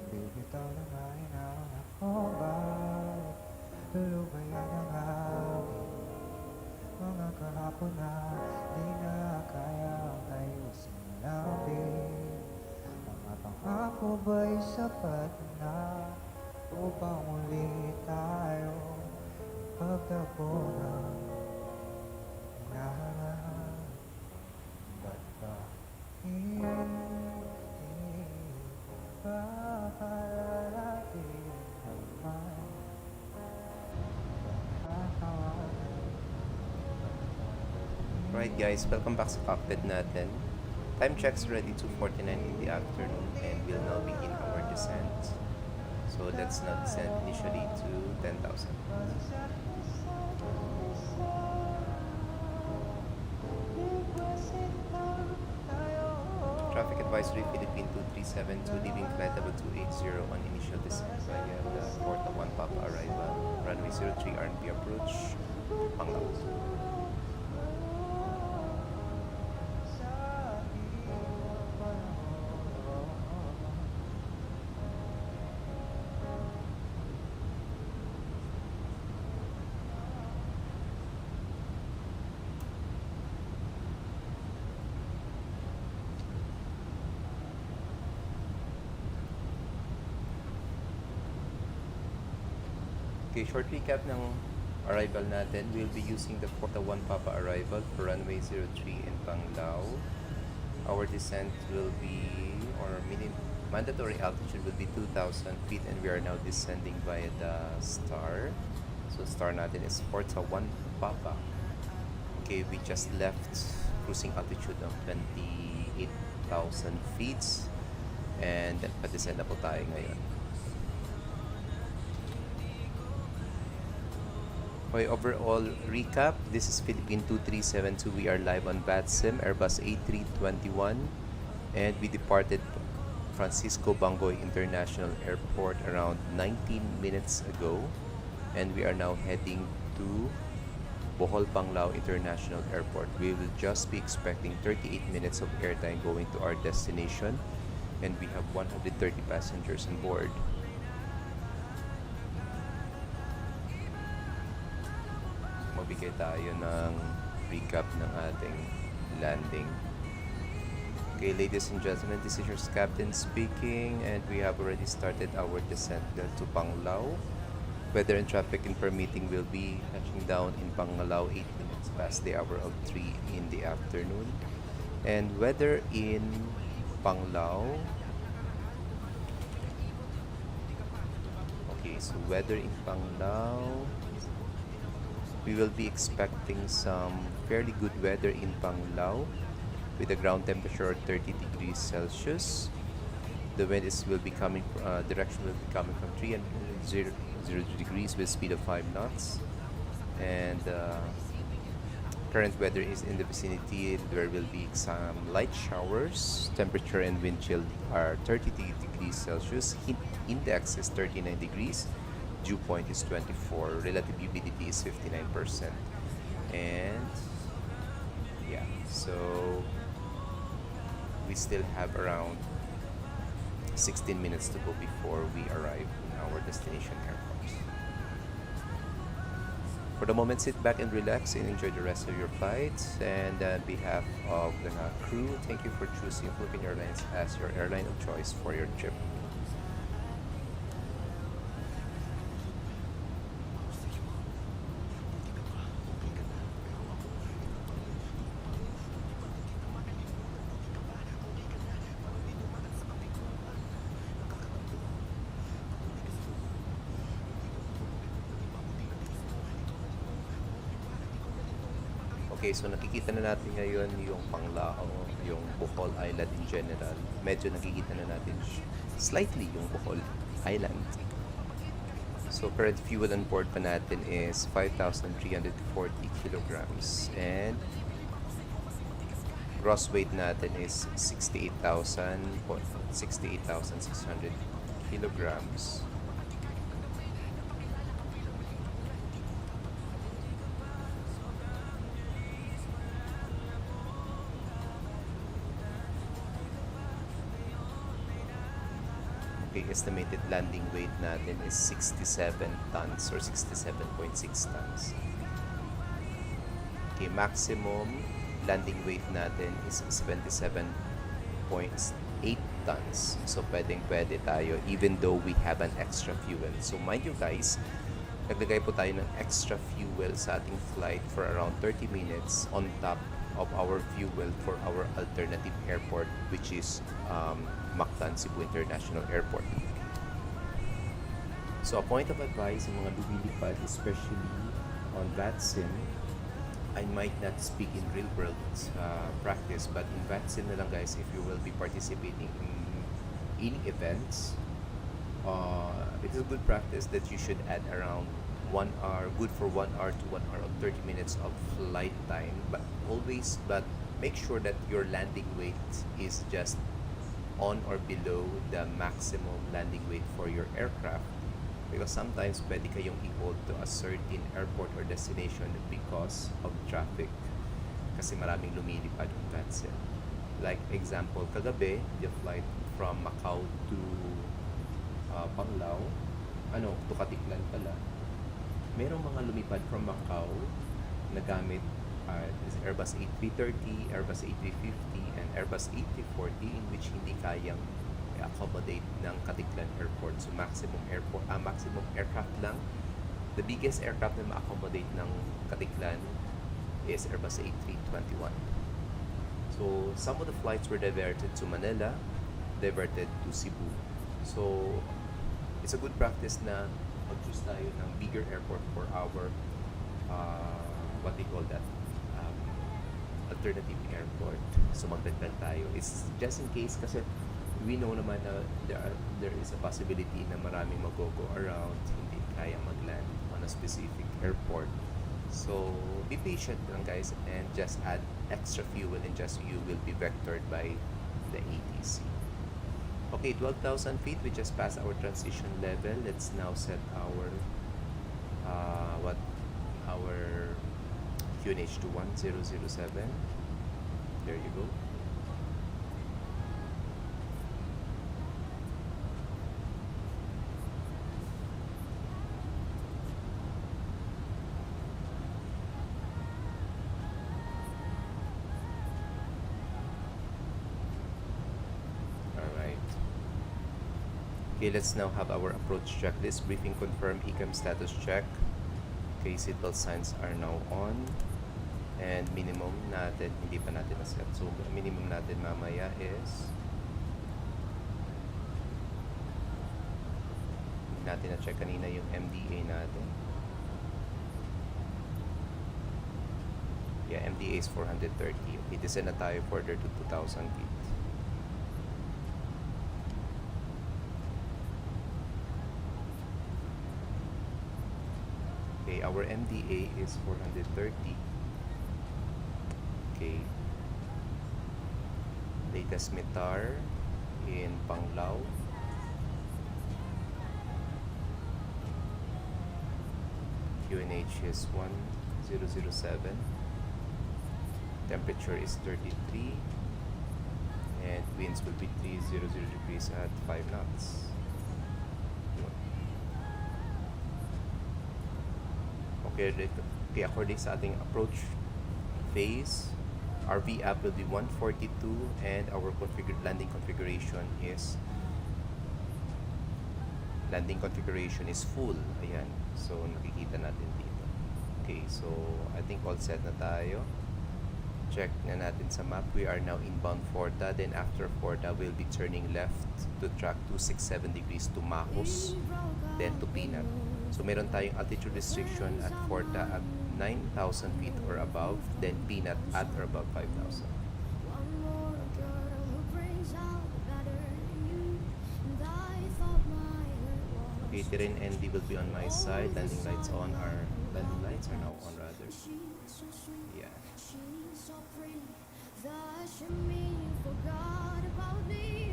Bibitaw na ngayon ang akong balik, lulubayan ang aking mga kahapon na di na kayang ayusin namin. Mga pangako ba'y sapat na upang muli tayo pagtagpo ng hinahanap? Ba't ba hindi ba kalalating naman? Right guys, welcome back sa cockpit natin. Time check's already 2:49 in the afternoon and we'll now begin our descent. So let's now descend initially to 10,000. Traffic advisory Philippine 2372 leaving flight level 280 on initial descent via the Porta 1 Papa arrival, runway 03 RNP approach, Pangaw. Okay, short recap ng arrival natin. We'll be using the Porta 1 Papa arrival for runway 03 in Panglao. Our descent will be, or mandatory altitude will be 2,000 feet, and we are now descending via the star. So star natin is Porta 1 Papa. Okay, we just left cruising altitude of 28,000 feet and pa-descend na po tayo ngayon. Okay, overall recap, this is Philippine 2372. We are live on VATSIM Airbus A321 and we departed Francisco Bangoy International Airport around 19 minutes ago, and we are now heading to Bohol Panglao International Airport. We will just be expecting 38 minutes of airtime going to our destination, and we have 130 passengers on board. Magbigay tayo ng recap ng ating landing. Okay, ladies and gentlemen, this is your captain speaking, and we have already started our descent to Panglao. Weather and traffic and permitting will be touching down in Panglao 8 minutes past the hour of 3 in the afternoon. And weather in Panglao. Okay, so weather in Panglao. We will be expecting some fairly good weather in Panglao with a ground temperature of 30 degrees Celsius. The wind will be coming, direction will be coming from 3 and 0 degrees with speed of 5 knots. And current weather is in the vicinity. There will be some light showers. Temperature and wind chill are 30 degrees Celsius. Heat index is 39 degrees. Dew point is 24. Relative humidity is 59%. And yeah, so we still have around 16 minutes to go before we arrive in our destination airport. For the moment, sit back and relax and enjoy the rest of your flight. And on behalf of the crew, thank you for choosing Philippine Airlines as your airline of choice for your trip. Okay, so nakikita na natin ngayon yung Panglao, yung Bohol Island in general. Medyo nakikita na natin slightly yung Bohol Island. So current fuel on board pa natin is 5,340 kilograms, and gross weight natin is 68,600 kilograms. Estimated landing weight natin is 67 tons or 67.6 tons. Okay, maximum landing weight natin is 77.8 tons. So pwede tayo even though we have an extra fuel. So mind you guys, naglagay po tayo ng extra fuel sa ating flight for around 30 minutes on top of our fuel for our alternative airport, which is Mactan Cebu International Airport. So a point of advice sa mga lumilipad, especially on VATSIM, I might not speak in real world practice, but in VATSIM na lang guys, if you will be participating in any events, it is a good practice that you should add around 1 hour, good for 1 hour to 1 hour of 30 minutes of flight time, but make sure that your landing weight is just on or below the maximum landing weight for your aircraft, because sometimes pwede kayong i-hold to a certain airport or destination because of traffic, kasi maraming lumilipad on VATSIM. Like example, kagabi, the flight from Macau to Panglao, to Katiklan pala, merong mga lumipad from Macau na gamit Airbus A330, Airbus A350, and Airbus A340, in which hindi kayang accommodate ng Katiklan Airport. So maximum aircraft lang. The biggest aircraft na ma-accommodate ng Katiklan is Airbus A321. So some of the flights were diverted to Manila, diverted to Cebu. So it's a good practice na mag-choose tayo ng bigger airport for our what they call that, alternative airport. So magdagdag tayo. It's just in case, kasi we know naman na there is a possibility na maraming mag-go around, hindi kaya mag-land on a specific airport. So be patient lang guys, and just add extra fuel, and just you will be vectored by the ATC. Okay, 12,000 feet, we just passed our transition level. Let's now set our QNH to 1007. There you go. Alright. Okay, let's now have our approach checklist. Briefing confirm, ECAM status check. Okay, seatbelt signs are now on. And minimum natin, hindi pa natin na-set. So, minimum natin mamaya is natin na-check kanina yung MDA natin. Yeah, MDA is 430. Okay, descend na tayo further to 2,000 feet. Okay, our MDA is 430. Okay. Latest METAR in Panglao. QNH is 1007. Temperature is 33. And winds will be 300 degrees at 5 knots. Okay, according sa ating approach phase, RV app will be 142 and our landing configuration is full. Ayan. So nakikita natin dito. Okay, so I think all set na tayo. Check na natin sa map. We are now inbound Forta. Then after Forta, we'll be turning left to track 267 degrees to Macos, then to Pinat. So meron tayong altitude restriction at Forta at 9,000 feet or above, then Pinat at or above 5,000. Okay, terrain ND will be on my side. Landing lights on. Our landing lights are now on rather. Yeah.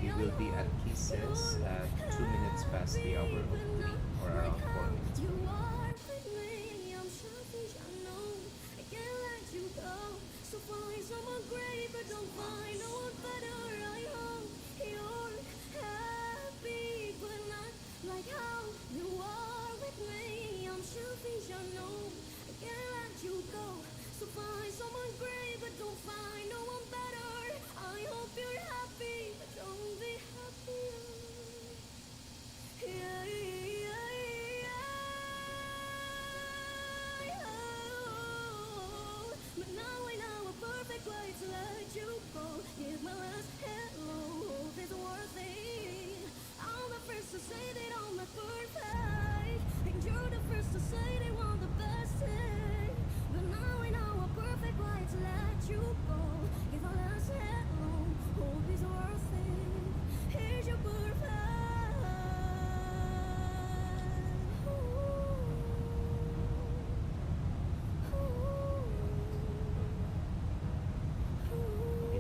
We will be at Kisses at 2 minutes past the hour of 3 or around 4 minutes.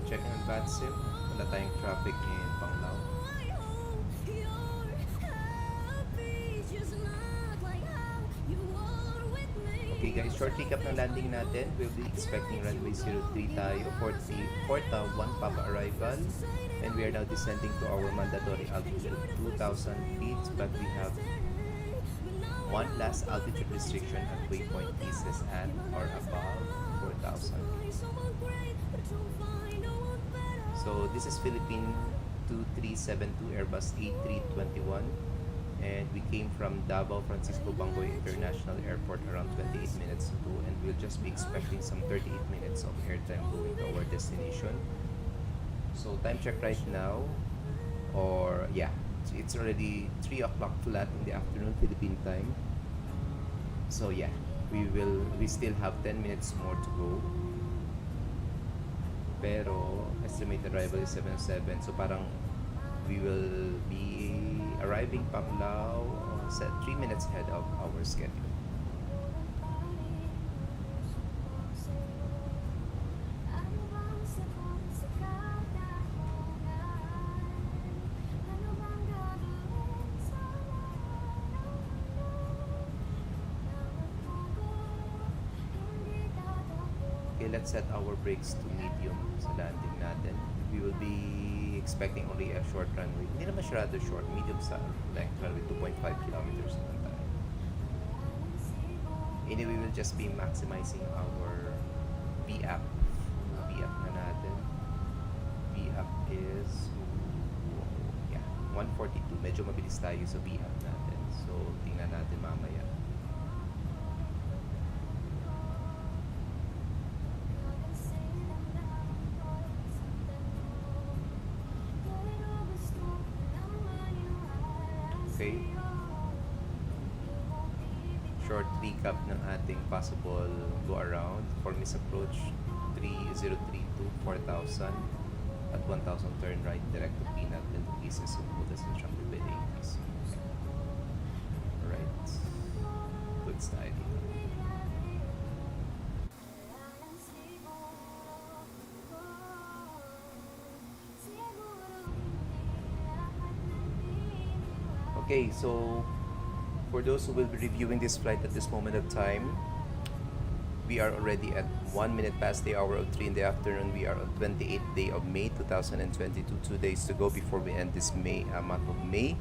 Checking on VATSIM, wala tayong traffic in Panglao. Okay guys, short recap ng landing natin. We'll be expecting runway 03 tayo, 41 Papa arrival. And we are now descending to our mandatory altitude of 2,000 feet. But we have one last altitude restriction at waypoint pieces at or above 4,000. So this is Philippine 2372 Airbus A321 and we came from Davao Francisco Bangoy International Airport around 28 minutes ago, and we'll just be expecting some 38 minutes of airtime going to our destination. So time check right now, or yeah, it's already 3 o'clock flat in the afternoon Philippine time. So yeah, we still have 10 minutes more to go. Pero estimated arrival is 7:07, so parang we will be arriving Panglao 3 minutes ahead of our schedule. let's set our brakes to medium sa landing natin. We will be expecting only a short runway. Hindi naman siya rather short, medium sa length runway, 2.5 kilometers naman tayo. Anyway, we will just be maximizing our VAP. VAP na natin. VAP is 142. Medyo mabilis tayo sa VAP natin. So, tingnan natin mamaya. Okay. Short recap ng ating possible go around for miss approach 3032 4000 at 1000 turn right direct to Peanut and pieces of food as instructed by ATC. Alright. Good style dito. Okay, so for those who will be reviewing this flight at this moment of time, we are already at 1 minute past the hour of 3 in the afternoon. We are on 28th day of May 2022. 2 days to go before we end this month of May.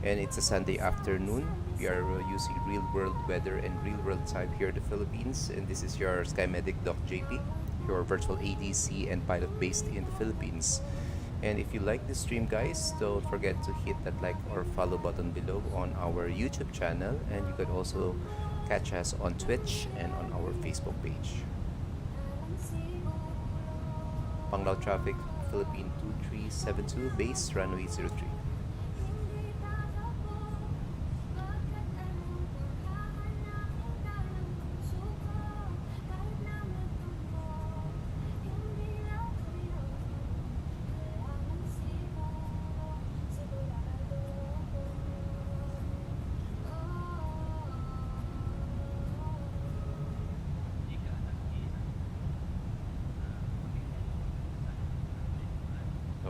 And it's a Sunday afternoon. We are using real-world weather and real-world time here in the Philippines. And this is your SkyMedic Doc JP, your virtual ADC and pilot based in the Philippines. And if you like this stream, guys, don't forget to hit that like or follow button below on our YouTube channel. And you can also catch us on Twitch and on our Facebook page. Panglao traffic, Philippine 2372, base runway 03.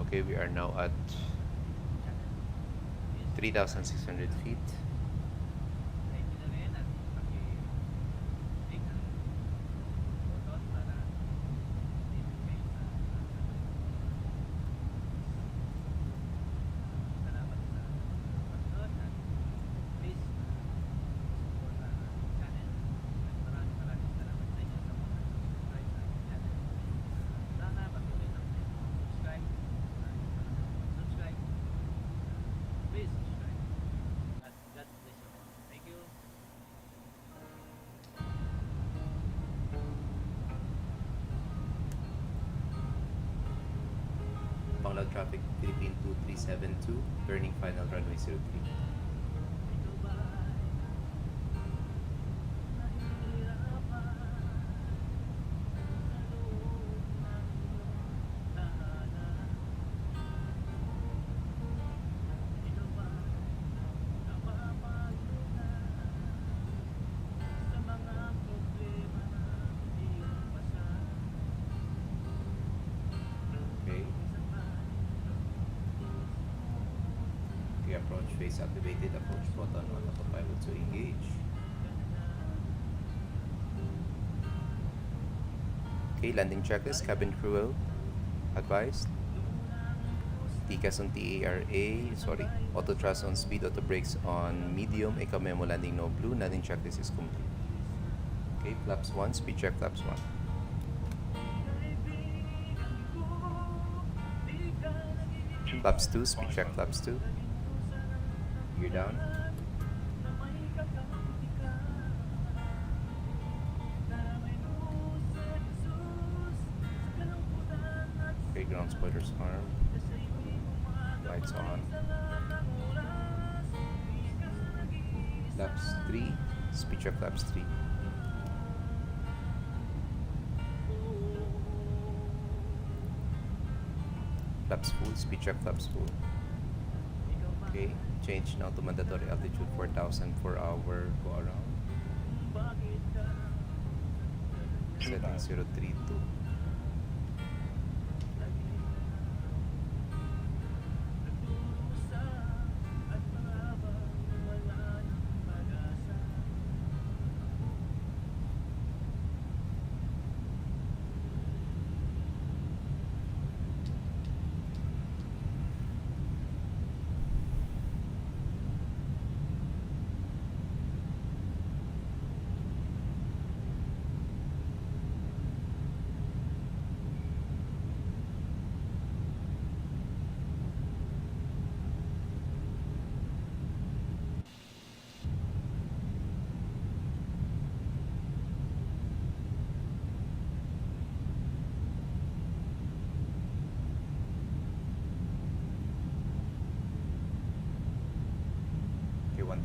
Okay, we are now at 3,600 feet. Panglao traffic, Philippine 2372, turning final runway 03. Approach face activated, approach button on autopilot to engage. Okay, landing checklist, cabin crew advised. TCAS on TARA, auto thrust on speed, auto brakes on medium, ECA memo landing no blue, landing checklist is complete. Okay, flaps 1, speed check flaps 1. Flaps 2, speed check flaps 2. Gear down. Okay, ground spoilers armed. Lights on. Flaps 3. Speed check flaps 3. Flaps full. Speed check flaps full. Okay, change now to mandatory altitude 4,000 for our go around. Setting 032.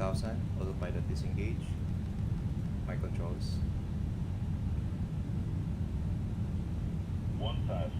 1000. Autopilot disengage. My controls. 1000.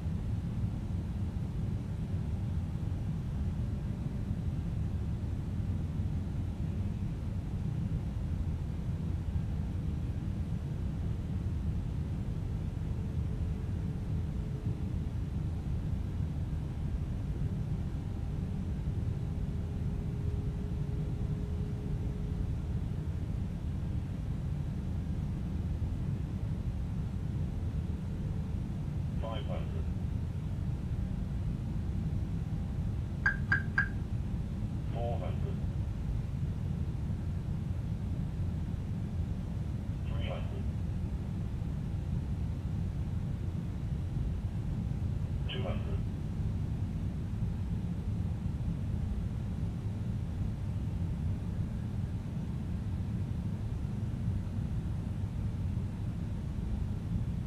500. 400. 300. 200.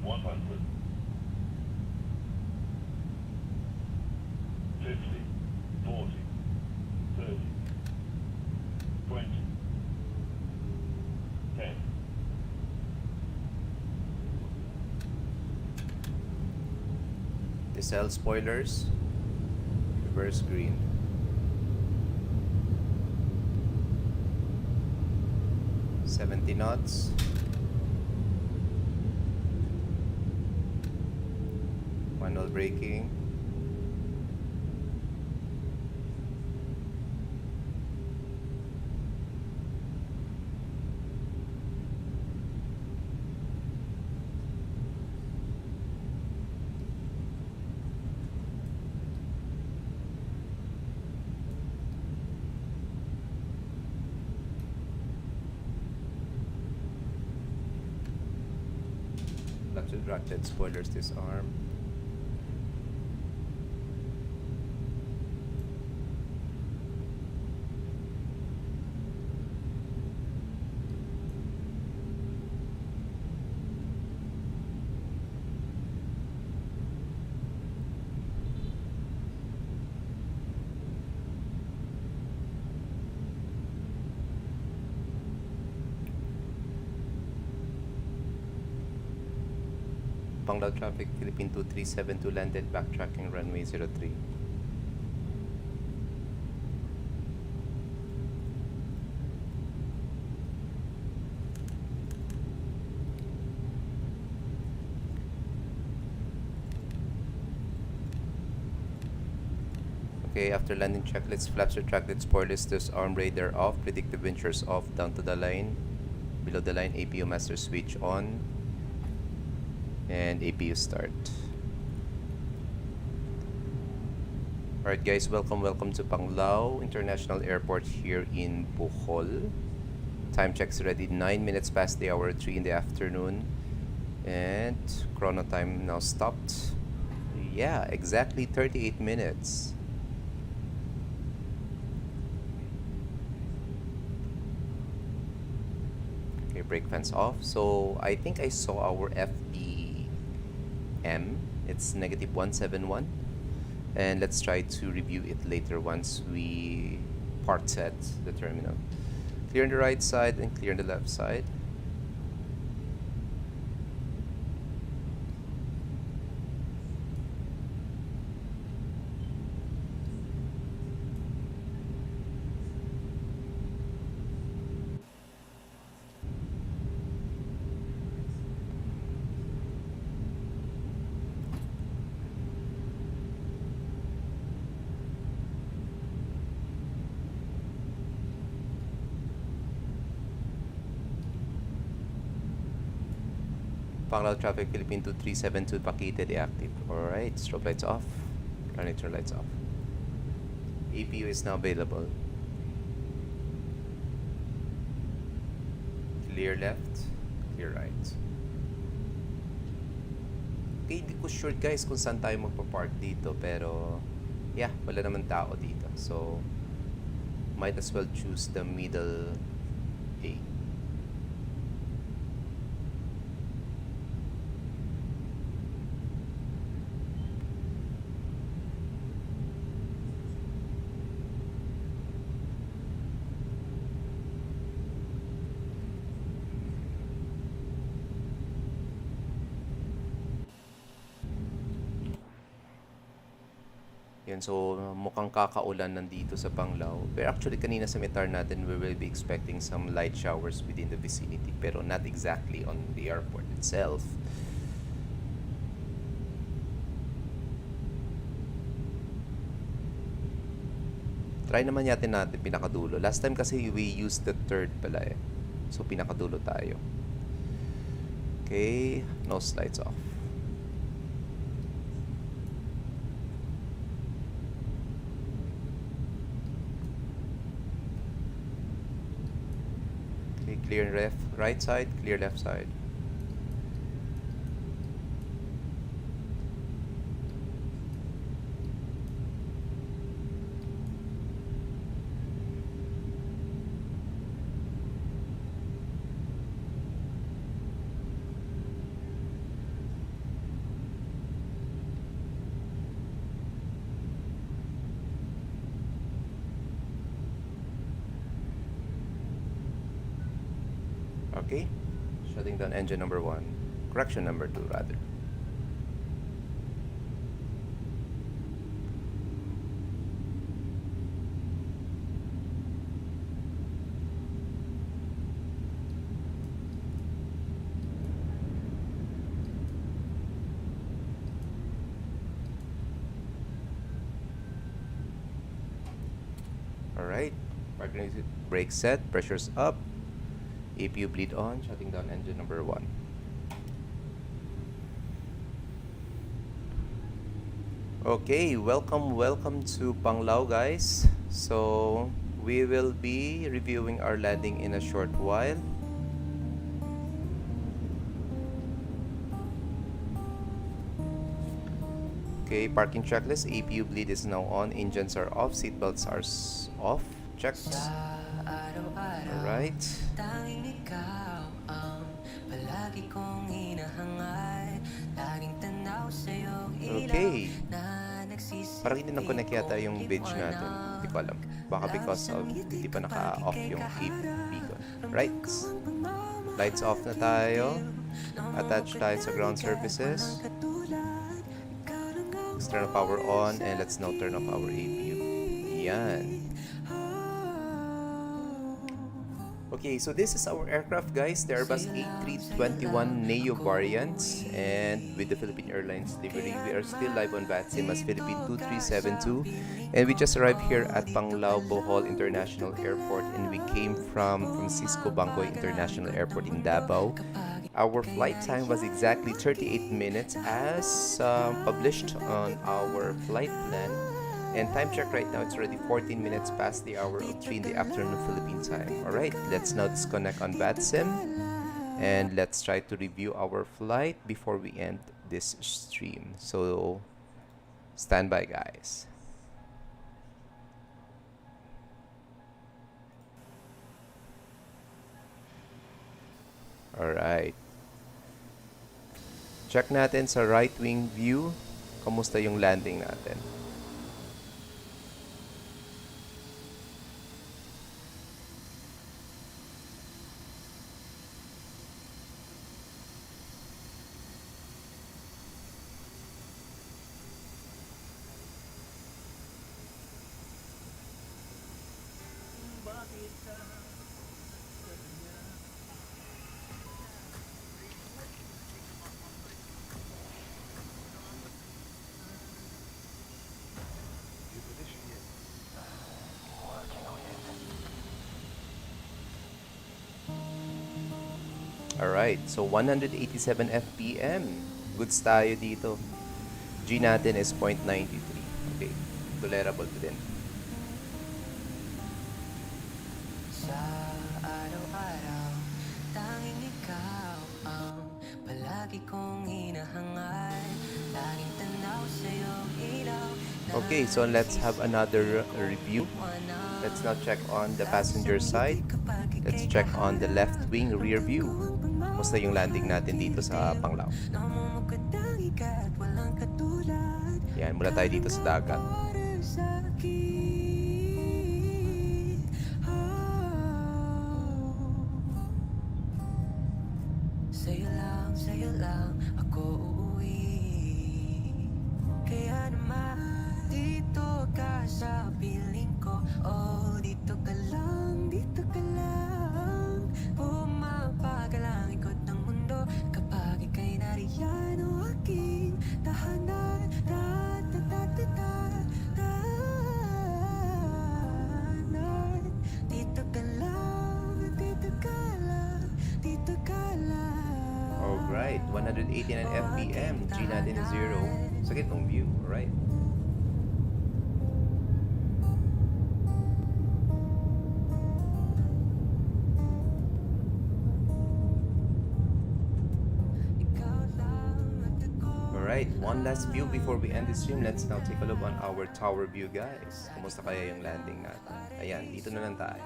100. 50, 40, 30, 20, 10. Nacelle spoilers. Reverse green. 70 knots. Manual braking. Ratchet spoilers disarm. Panglao traffic, Philippine 2372 landed, backtracking runway 03. Okay, after landing checklist, flaps retracted, spoilers, disarm, radar off, predictive winchers off, down to the line. Below the line, APU master switch on. And APU start. Alright guys, welcome to Panglao International Airport here in Bohol. Time check's already 9 minutes past the hour 3 in the afternoon. And chrono time now stopped. Yeah, exactly 38 minutes. Okay, brake fans off. So I think I saw our FPM. It's negative 171. And let's try to review it later once we part set the terminal. Clear on the right side and clear on the left side. Panglao traffic, Philippine 2372, Paquete deactive. Alright, strobe lights off, running turn lights off. APU is now available. Clear left, clear right. Okay, hindi ko sure guys kung saan tayo magpa-park dito, pero yeah, wala naman tao dito. So, might as well choose the middle A. Yun, so mukhang kakaulan nandito sa Panglao. Pero actually kanina sa METAR natin, we will be expecting some light showers within the vicinity, pero not exactly on the airport itself. Try naman natin pinakadulo. Last time kasi we used the third pala eh. So pinakadulo tayo. Okay, nose lights off. Okay, clear right side, clear left side. Okay, shutting down engine number 1. Correction number 2 rather. Alright, parking brake set, pressure's up. APU bleed on, shutting down engine number 1. Okay, welcome to Panglao, guys. So we will be reviewing our landing in a short while. Okay, parking checklist. APU bleed is now on, engines are off, seatbelts are off. Checked. Alright. Tanging ikaw ang palagi kong hinahangad. Laging tanaw sa'yo ilaw Okay. na nagsisisi. Parang hindi na-connect yata yung bitch natin. Hindi ko alam. Baka because of hindi pa naka-off yung beacon. Right. Lights off na tayo. Attach tayo sa ground services. External power on. And let's now turn off our APU. Yan. Okay, so this is our aircraft, guys. The Airbus A321 Neo variant, and with the Philippine Airlines livery. We are still live on VATSIM as Philippine 2372, and we just arrived here at Panglao Bohol International Airport, and we came from Francisco Bancoy International Airport in Davao. Our flight time was exactly 38 minutes as published on our flight plan. And time check right now, it's already 14 minutes past the hour of 3 in the afternoon Philippine time. Alright, let's now disconnect on VATSIM. And let's try to review our flight before we end this stream. So, stand by, guys. Alright. Check natin sa right wing view. Kamusta yung landing natin? Alright, so 187 FPM. Goods tayo dito. G natin is 0.93. Okay, tolerable to din. Sa araw-araw, tanging ikaw ang palagi kong hinahangad. Laging tanaw sa'yo ilaw. Okay, so let's have another review. Let's now check on the passenger side. Let's check on the left wing rear view. Musta yung landing natin dito sa Panglao? Yan, mula tayo dito sa dagat. Sa'yo lang ako uuwi. Kaya naman dito sa piling ko. Oh, dito ka lang, dito ka lang. Pumapagal ang ikot ng mundo kapag ika'y nariyan. O aking tahanan, tahanan. Dito ka lang, dito ka lang, dito ka lang. Alright, 189 FPM, G natin is 0. Sakit ng view, alright. Alright, one last view before we end the stream. Let's now take a look on our tower view, guys. Kumusta kaya yung landing natin? Ayan, dito na lang tayo.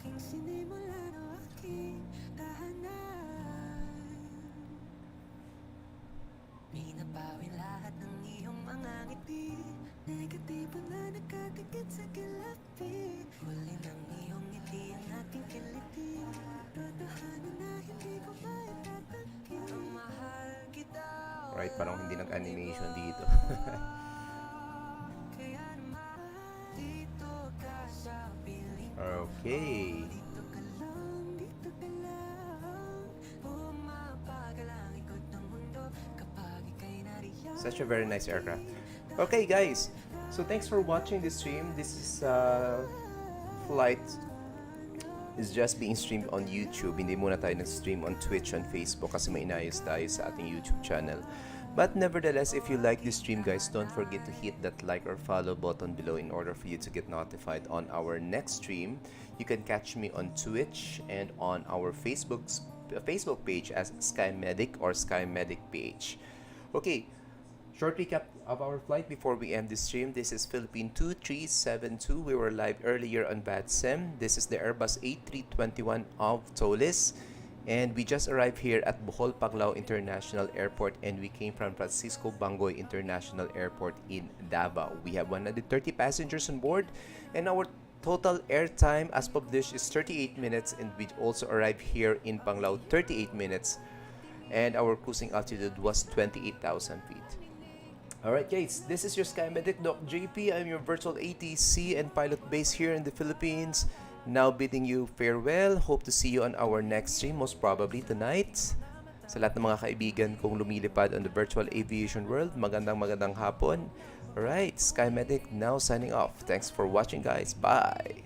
Aking sinimulan o aking tahanan. Binabawi lahat ng iyong mga ngiti, negatibo na nakadikit sa kilapi. Huli ng iyong ngiti ang ating kiliti, totohanan na hindi ko maitatanggi. Mahal kita. Right, parang hindi nag-animation dito. Kaya naman dito ka sa piling. Okay. Dito ka lang, pumapagal ang ikot ng mundo kapag ika'y nariyan. Such a very nice aircraft. Okay, guys. So thanks for watching this stream. This is flight is just being streamed on YouTube. Hindi muna tayo nag-stream on Twitch and Facebook kasi may inayos tayo sa ating YouTube channel. But nevertheless, if you like this stream, guys, don't forget to hit that like or follow button below in order for you to get notified on our next stream. You can catch me on Twitch and on our Facebook page as Sky Medic or Sky Medic page. Okay, short recap of our flight before we end the stream. This is Philippine 2372. We were live earlier on VATSIM. This is the Airbus A321 of Tolis. And we just arrived here at Bohol Paclao International Airport, and we came from Francisco Bangoy International Airport in Davao. We have 130 passengers on board, and our total airtime as published is 38 minutes, and we also arrived here in Panglao 38 minutes, and our cruising altitude was 28,000 feet. Alright guys, this is your Sky Medic Doc JP. I'm your virtual ATC and pilot base here in the Philippines. Now bidding you farewell. Hope to see you on our next stream, most probably tonight. Sa lahat ng mga kaibigan kong lumilipad on the virtual aviation world, magandang hapon. Alright, Sky Medic now signing off. Thanks for watching, guys. Bye!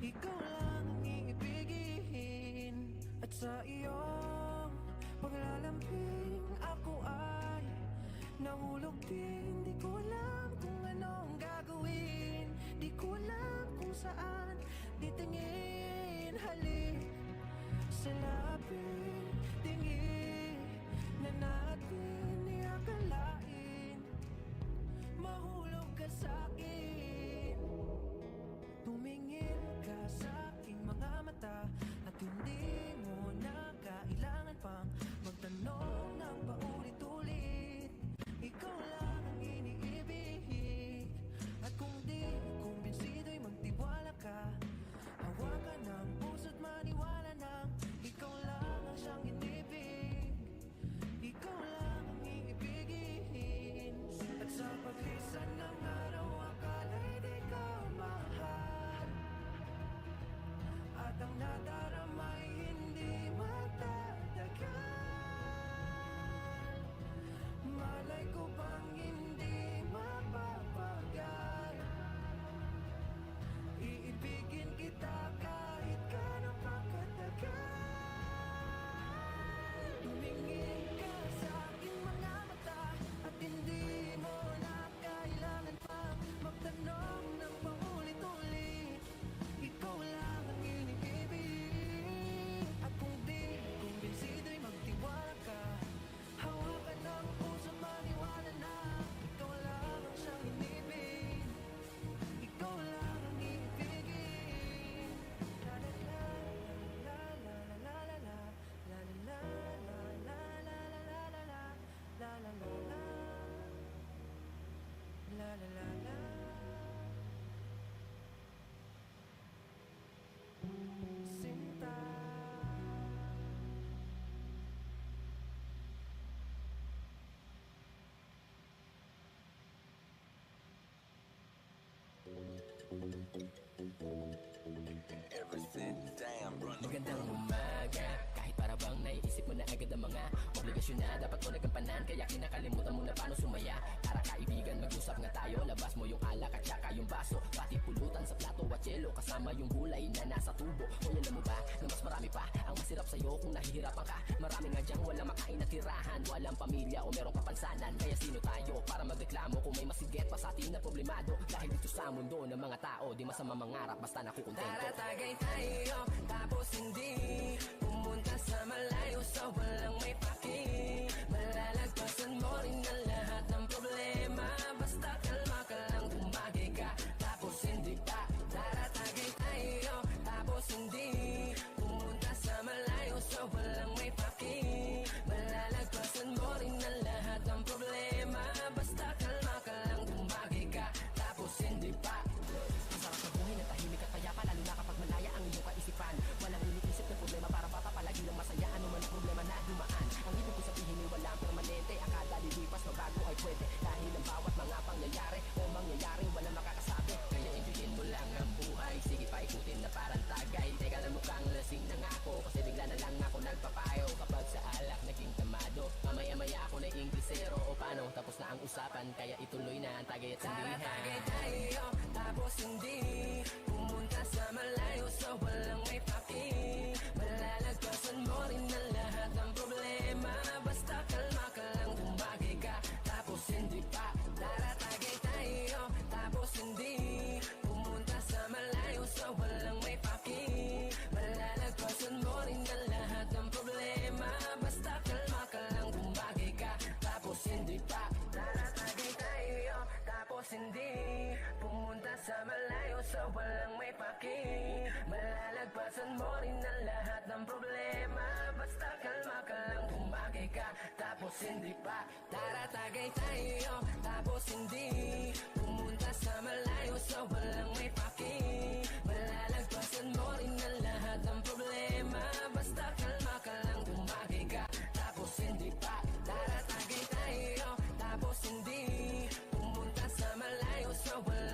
Ikaw lang ang iibigin at sa iyong paglalambing ako ay nahulog din. Di ko alam kung anong gagawin, di ko alam kung saan titingin. Halik sa lapit, tingin na natin iakalain, mahulog ka sa'kin. Tumingin ka sa aking mga mata at hindi mo na kailangan pang magtanong ng paulit-ulit. Ikaw lang ang iniibig at kung di kumbinsido'y magtiwala ka. Magandang umaga, kahit para bang naiisip mo na agad ang mga obligasyon na dapat mo nagampanan, kaya kinakalimutan mo na paano sumaya. Tara kaibigan, mag-usap nga tayo, labas mo yung alak at saka yung baso, pati pulutan sa plato at yelo, kasama yung gulay na nasa tubo. O alam mo ba, na mas marami pa ang masirap sa'yo kung nahihirapan ka. Marami nga dyang walang makain na tirahan, walang pamilya o merong kapansanan. Kaya sino tayo para magreklamo kung may masigit pa sa atin na problemado? Dahil dito sa mundo ng mga tao, di masama mangarap basta nakukontento. Tara tagay tayo, tapos hindi pumunta sa malayo sa walang may paki. Malalagpasan mo rin ang lahat ng problema, basta kalma ka lang, tumagay ka, tapos hindi pa. Tara tagay tayo, tapos hindi pumunta sa malayo sa walang may paki. Malalagpasan mo rin ang lahat ng problema, basta kalma ka lang, tumagay ka, tapos hindi pa. Masarap sa buhay na tahimik at payapa, lalo na kapag malaya ang iyong kaisipan. Walang iniisip na problema para papapalagi ng masaya, ano man ang problema na dumaan. Ang ibig ko sabihin ay walang permanente, ang kada lilipas magbago ay pwede. Dahil ang bawat mga pangyayari o mangyayaring walang makakasabi. Kaya enjoyin mo lang ang buhay, sige pa ikutin na parang tagay. Teka lang mukhang lasing na nga ako, kasi bigla na lang ako nagpapayo. Kapag sa alak naging tamado, mamaya-maya ako na Inglesero. O paano, tapos na ang usapan, kaya ituloy na ang tagay at sandihan. Tara tagay tayo, tapos hindi pumunta sa malayo sa walang may paki. Malalagpasan mo rin ang lahat ng problema, basta kalma ka lang, tumagay ka, tapos hindi pa. Tara tagay tayo, tapos hindi pumunta sa malayo sa walang may paki. Malalagpasan mo rin ang lahat ng problema, basta kalma ka lang, tumagay ka, tapos hindi pa. Tara tagay tayo, tapos hindi pumunta sa malayo sa walang may paki. Malalagpasan mo rin ang lahat ng problema, basta kalma ka lang, tumagay ka, tapos hindi pa. Tara tagay tayo, tapos hindi pumunta sa malayo sa walang may